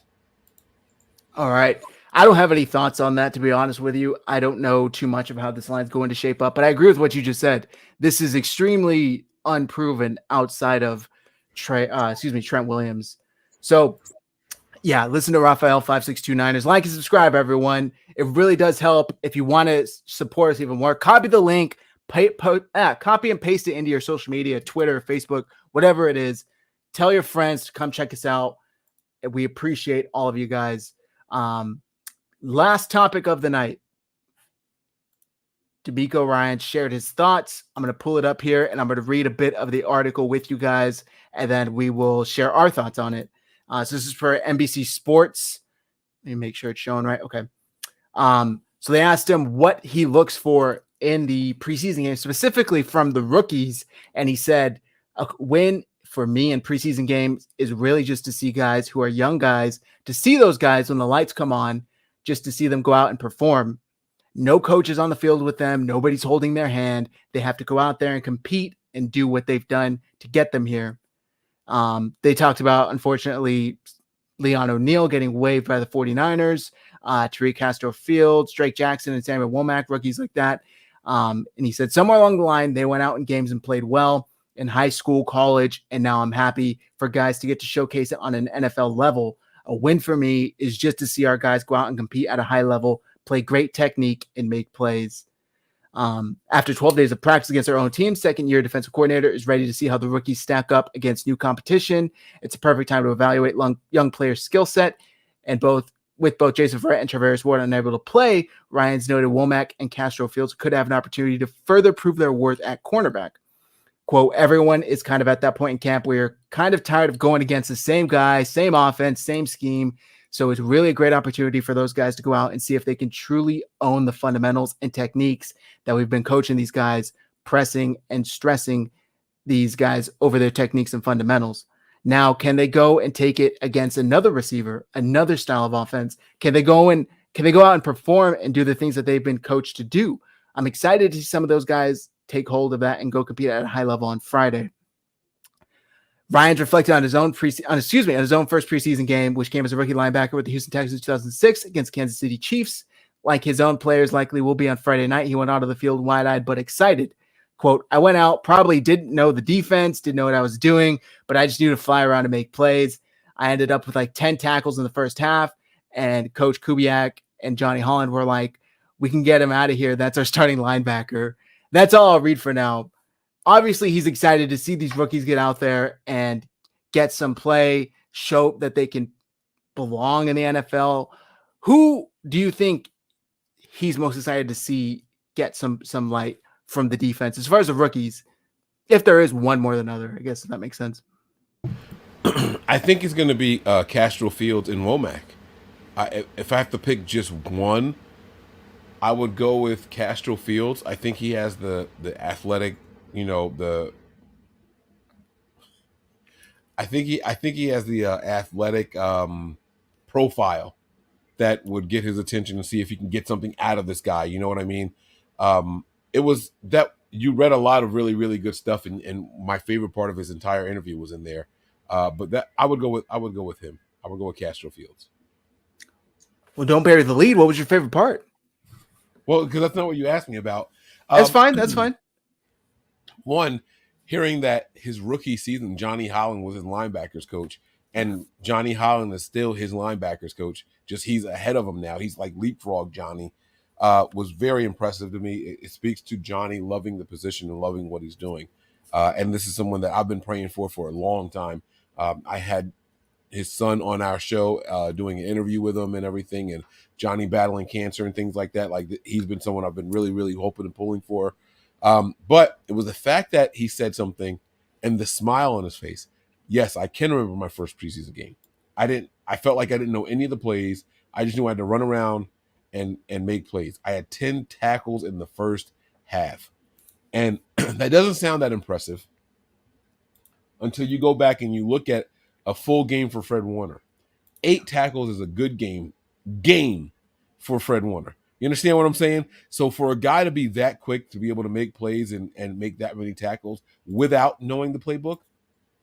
All right. I don't have any thoughts on that, to be honest with you. I don't know too much of how this line's going to shape up, but I agree with what you just said. This is extremely unproven outside of Trent Williams. So yeah, listen to Raphael 5629ers. Like and subscribe, everyone. It really does help. If you want to support us even more, copy the link, copy and paste it into your social media, Twitter, Facebook, whatever it is. Tell your friends to come check us out. We appreciate all of you guys. Last topic of the night. DeMeco Ryans shared his thoughts. I'm going to pull it up here and I'm going to read a bit of the article with you guys, and then we will share our thoughts on it. So this is for NBC Sports. Let me make sure it's showing right. Okay. So they asked him what he looks for in the preseason game, specifically from the rookies. And he said, a win for me in preseason games is really just to see guys who are young guys, to see those guys when the lights come on, just to see them go out and perform. No coaches on the field with them. Nobody's holding their hand. They have to go out there and compete and do what they've done to get them here. They talked about, unfortunately, Leon O'Neal getting waived by the 49ers, Tariq Castro-Fields, Drake Jackson, and Samuel Womack, rookies like that. And he said somewhere along the line, they went out in games and played well in high school, college, and now I'm happy for guys to get to showcase it on an NFL level. A win for me is just to see our guys go out and compete at a high level, play great technique, and make plays. After 12 days of practice against their own team, second-year defensive coordinator is ready to see how the rookies stack up against new competition. It's a perfect time to evaluate young players' skill set, and with both Jason Verrett and Travaris Ward unable to play, Ryans noted Womack and Castro-Fields could have an opportunity to further prove their worth at cornerback. Quote, everyone is kind of at that point in camp where you're kind of tired of going against the same guy, same offense, same scheme. So it's really a great opportunity for those guys to go out and see if they can truly own the fundamentals and techniques that we've been coaching these guys, pressing and stressing these guys over their techniques and fundamentals. Now, can they go and take it against another receiver, another style of offense? Can they go out and perform and do the things that they've been coached to do? I'm excited to see some of those guys take hold of that and go compete at a high level on Friday. Ryans reflected on his own first preseason game, which came as a rookie linebacker with the Houston Texans in 2006 against Kansas City Chiefs. Like his own players likely will be on Friday night, he went out of the field wide-eyed but excited. Quote, I went out, probably didn't know the defense, didn't know what I was doing, but I just knew to fly around and make plays. I ended up with like 10 tackles in the first half, and Coach Kubiak and Johnny Holland were like, we can get him out of here. That's our starting linebacker. That's all I'll read for now. Obviously, he's excited to see these rookies get out there and get some play, show that they can belong in the NFL. Who do you think he's most excited to see get some light from the defense as far as the rookies, if there is one more than other? I guess if that makes sense. I think it's going to be Castro-Fields and Womack. If I have to pick just one, I would go with Castro-Fields. I think he has the athletic, I think he has the athletic profile that would get his attention and see if he can get something out of this guy. You know what I mean? It was that you read a lot of really, really good stuff, and my favorite part of his entire interview was in there. But that I would go with him. I would go with Castro-Fields. Well, don't bury the lead. What was your favorite part? Well, because that's not what you asked me about. That's fine. That's fine. One, hearing that his rookie season, Johnny Holland was his linebackers coach, and Johnny Holland is still his linebackers coach. Just he's ahead of him now. He's like leapfrog Johnny. Was very impressive to me. It speaks to Johnny loving the position and loving what he's doing. And this is someone that I've been praying for a long time. I had his son on our show doing an interview with him and everything, and Johnny battling cancer and things like that. Like, he's been someone I've been really, really hoping and pulling for. But it was the fact that he said something and the smile on his face. Yes, I can remember my first preseason game. I felt like I didn't know any of the plays. I just knew I had to run around and make plays. I had 10 tackles in the first half. And that doesn't sound that impressive until you go back and you look at a full game for Fred Warner. 8 tackles is a good game for Fred Warner. You understand what I'm saying? So for a guy to be that quick to be able to make plays and make that many tackles without knowing the playbook,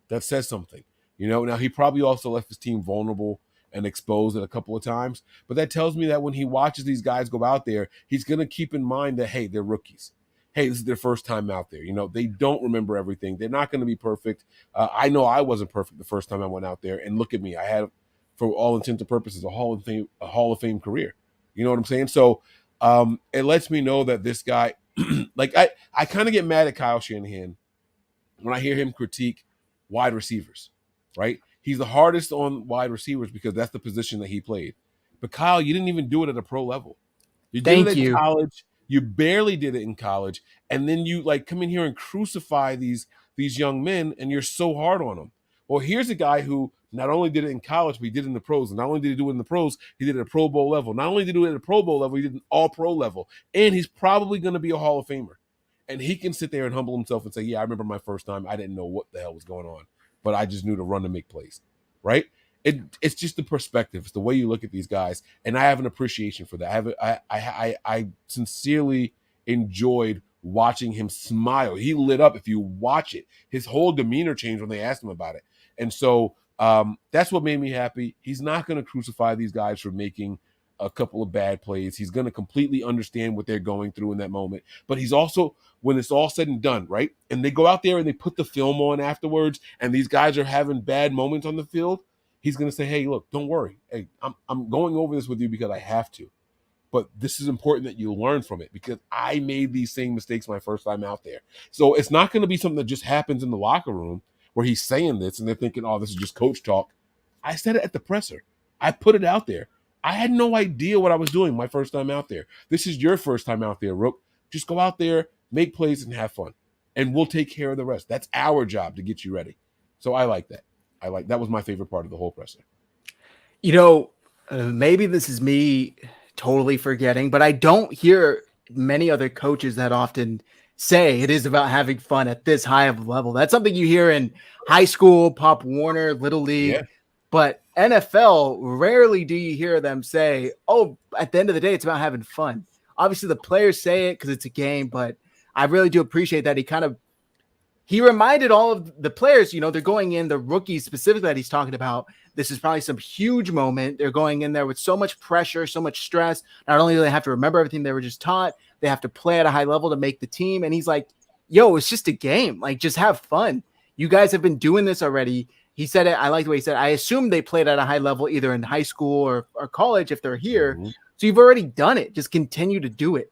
that says something. Now he probably also left his team vulnerable and exposed it a couple of times, but that tells me that when he watches these guys go out there, he's going to keep in mind that, hey, they're rookies. Hey, this is their first time out there. They don't remember everything. They're not going to be perfect. I know I wasn't perfect the first time I went out there, and look at me. I had, for all intents and purposes, a Hall of Fame career. You know what I'm saying? So it lets me know that this guy, like I kind of get mad at Kyle Shanahan when I hear him critique wide receivers, right? He's the hardest on wide receivers because that's the position that he played. But Kyle, you didn't even do it at a pro level. You did Thank it at you. college. You barely did it in college, and then you like come in here and crucify these young men, and you're so hard on them. Well, here's a guy who not only did it in college, but he did it in the pros. And not only did he do it in the pros, he did it at a Pro Bowl level. Not only did he do it at a Pro Bowl level, he did it at an All-Pro level. And he's probably going to be a Hall of Famer. And he can sit there and humble himself and say, yeah, I remember my first time. I didn't know what the hell was going on, but I just knew to run and make plays, right? It's just the perspective. It's the way you look at these guys, and I have an appreciation for that. I sincerely enjoyed watching him smile. He lit up. If you watch it, his whole demeanor changed when they asked him about it, and so that's what made me happy. He's not going to crucify these guys for making a couple of bad plays. He's going to completely understand what they're going through in that moment. But he's also, when it's all said and done, right, and they go out there and they put the film on afterwards, and these guys are having bad moments on the field, he's going to say, hey, look, don't worry. Hey, I'm going over this with you because I have to. But this is important that you learn from it because I made these same mistakes my first time out there. So it's not going to be something that just happens in the locker room where he's saying this and they're thinking, oh, this is just coach talk. I said it at the presser. I put it out there. I had no idea what I was doing my first time out there. This is your first time out there, Rook. Just go out there, make plays, and have fun. And we'll take care of the rest. That's our job to get you ready. So I like that. That was my favorite part of the whole presser. You know, maybe this is me totally forgetting, but I don't hear many other coaches that often say it is about having fun at this high of a level. That's something you hear in high school, Pop Warner, Little League, but NFL, rarely do you hear them say, oh, at the end of the day, it's about having fun. Obviously, the players say it because it's a game, but I really do appreciate that he reminded all of the players, you know, they're going in, the rookies specifically that he's talking about. This is probably some huge moment. They're going in there with so much pressure, so much stress. Not only do they have to remember everything they were just taught, they have to play at a high level to make the team. And he's like, yo, it's just a game. Like, just have fun. You guys have been doing this already. He said it. I like the way he said it. I assume they played at a high level either in high school or college if they're here. Mm-hmm. So you've already done it. Just continue to do it.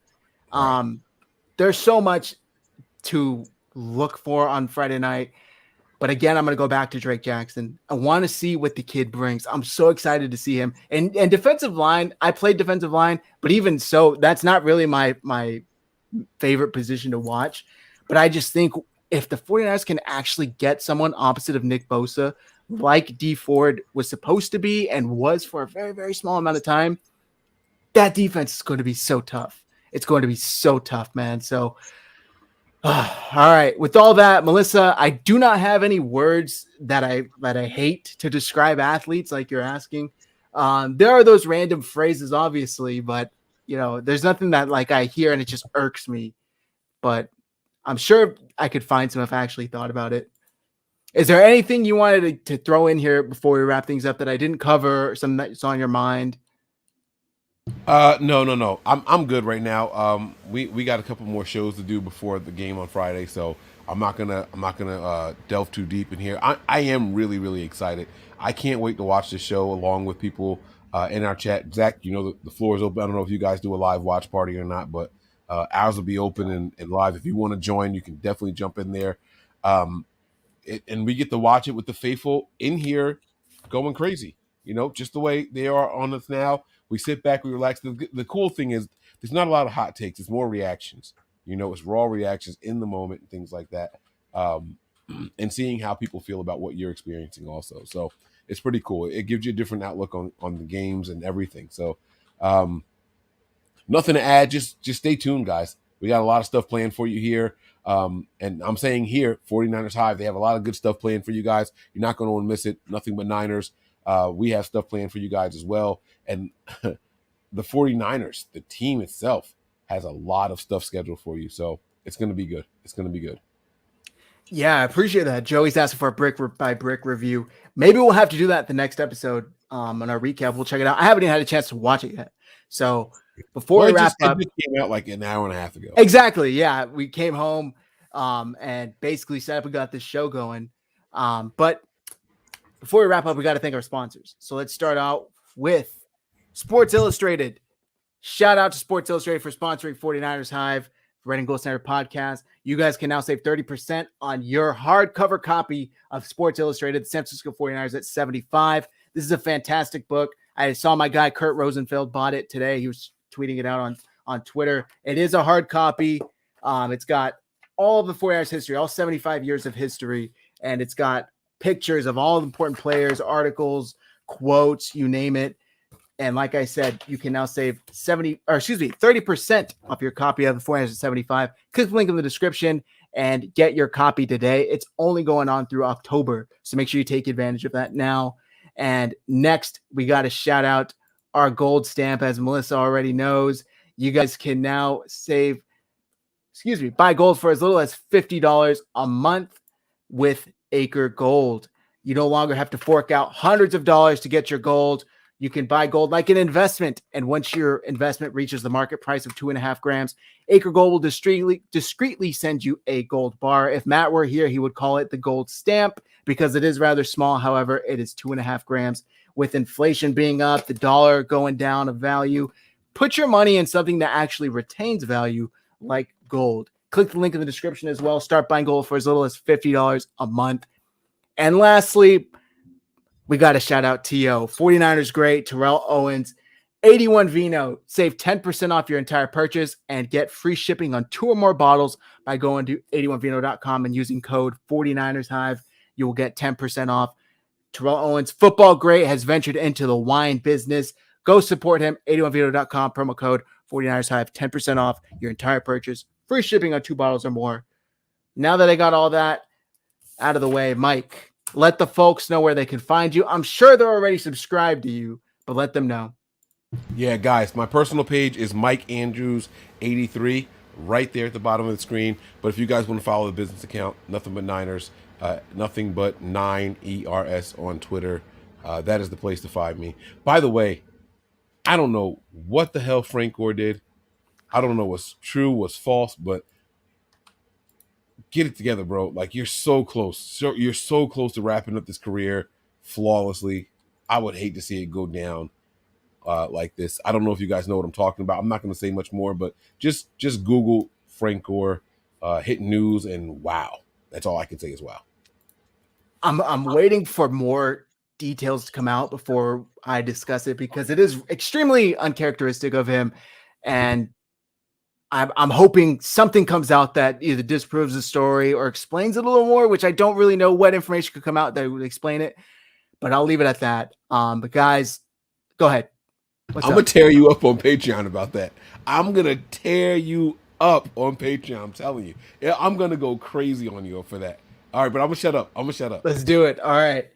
Right. There's so much to look for on Friday night. But again, I'm going to go back to Drake Jackson. I want to see what the kid brings. I'm so excited to see him. And defensive line, I played defensive line, but even so, that's not really my favorite position to watch. But I just think if the 49ers can actually get someone opposite of Nick Bosa, like D Ford was supposed to be and was for a very, very small amount of time, that defense is going to be so tough. It's going to be so tough, man. So, all right. With all that, Melissa, I do not have any words that I hate to describe athletes like you're asking. There are those random phrases, obviously, but you know, there's nothing that like I hear and it just irks me. But I'm sure I could find some if I actually thought about it. Is there anything you wanted to throw in here before we wrap things up that I didn't cover, or something that's on your mind? No. I'm good right now. We got a couple more shows to do before the game on Friday, so I'm not gonna delve too deep in here. I am really, really excited. I can't wait to watch this show along with people in our chat. Zach, you know the floor is open. I don't know if you guys do a live watch party or not, but ours will be open and live. If you want to join, you can definitely jump in there. And we get to watch it with the faithful in here going crazy, you know, just the way they are on us now. We sit back, we relax. The cool thing is there's not a lot of hot takes. It's more reactions. You know, it's raw reactions in the moment and things like that. And seeing how people feel about what you're experiencing also. So it's pretty cool. It gives you a different outlook on the games and everything. So nothing to add. Just stay tuned, guys. We got a lot of stuff planned for you here. And I'm saying here, 49ers Hive, they have a lot of good stuff planned for you guys. You're not going to miss it. Nothing but Niners. We have stuff planned for you guys as well. And the 49ers, the team itself, has a lot of stuff scheduled for you. So it's going to be good. It's going to be good. Yeah, I appreciate that. Joey's asking for a brick by brick review. Maybe we'll have to do that the next episode on our recap. We'll check it out. I haven't even had a chance to watch it yet. So before we wrap up, it came out like an hour and a half ago. Exactly. Yeah. We came home and basically set up and got this show going. But before we wrap up, we got to thank our sponsors. So let's start out with Sports Illustrated. Shout out to Sports Illustrated for sponsoring 49ers Hive. Red and Gold Standard podcast. You guys can now save 30% on your hardcover copy of Sports Illustrated, the San Francisco 49ers at $75. This is a fantastic book. I saw my guy Kurt Rosenfeld bought it today. He was tweeting it out on Twitter. It is a hard copy. It's got all of the 49ers history, all 75 years of history, and it's got pictures of all the important players, articles, quotes, you name it. And like I said, you can now save 30% off your copy of the 475. Click the link in the description and get your copy today. It's only going on through October, so make sure you take advantage of that now. And next, we got to shout out our gold stamp, as Melissa already knows. You guys can now buy gold for as little as $50 a month with Acre Gold. You no longer have to fork out hundreds of dollars to get your gold. You can buy gold like an investment, and once your investment reaches the market price of 2.5 grams, Acre Gold will discreetly send you a gold bar. If Matt were here, he would call it the gold stamp because it is rather small. However, it is 2.5 grams. With inflation being up, the dollar going down of value, put your money in something that actually retains value like gold. Click the link in the description as well. Start buying gold for as little as $50 a month. And lastly, we got to shout out T.O. 49ers great, Terrell Owens, 81 Vino. Save 10% off your entire purchase and get free shipping on 2 or more bottles by going to 81vino.com and using code 49ersHive. You will get 10% off. Terrell Owens, football great, has ventured into the wine business. Go support him, 81vino.com, promo code 49ersHive, 10% off your entire purchase. Free shipping on 2 bottles or more. Now that I got all that out of the way, Mike, let the folks know where they can find you. I'm sure they're already subscribed to you, but let them know. Yeah, guys, my personal page is Mike Andrews 83 right there at the bottom of the screen. But if you guys want to follow the business account, Nothing But Niners, nothing but 9ERS on Twitter, that is the place to find me. By the way, I don't know what the hell Frank Gore did. I don't know what's true, what's false, but get it together, bro. Like, you're so close. You're so close to wrapping up this career flawlessly. I would hate to see it go down like this. I don't know if you guys know what I'm talking about. I'm not going to say much more, but just Google Frank Gore, hit news, and wow. That's all I can say is wow. I'm waiting for more details to come out before I discuss it because it is extremely uncharacteristic of him, and I'm hoping something comes out that either disproves the story or explains it a little more, which I don't really know what information could come out that would explain it, but I'll leave it at that. But guys, go ahead. I'm going to tear you up on Patreon about that. I'm going to tear you up on Patreon. I'm telling you. Yeah, I'm going to go crazy on you for that. All right, but I'm going to shut up. Let's do it. All right.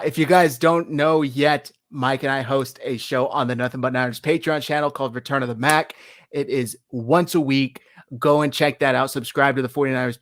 If you guys don't know yet, Mike and I host a show on the Nothing But Niners Patreon channel called Return of the Mac. It is once a week. Go and check that out. Subscribe to the 49ers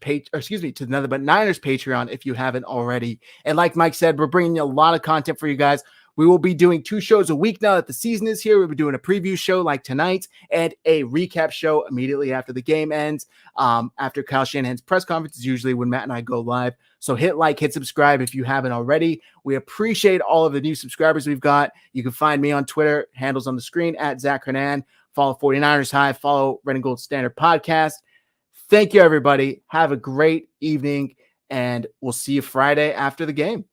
to the Nothing But Niners Patreon if you haven't already. And like Mike said, we're bringing you a lot of content for you guys. We will be doing 2 shows a week now that the season is here. We'll be doing a preview show like tonight and a recap show immediately after the game ends. After Kyle Shanahan's press conference is usually when Matt and I go live. So hit like, hit subscribe if you haven't already. We appreciate all of the new subscribers we've got. You can find me on Twitter, handles on the screen at Zach Hernan. Follow 49ers Hive. Follow Red and Gold Standard Podcast. Thank you, everybody. Have a great evening, and we'll see you Friday after the game.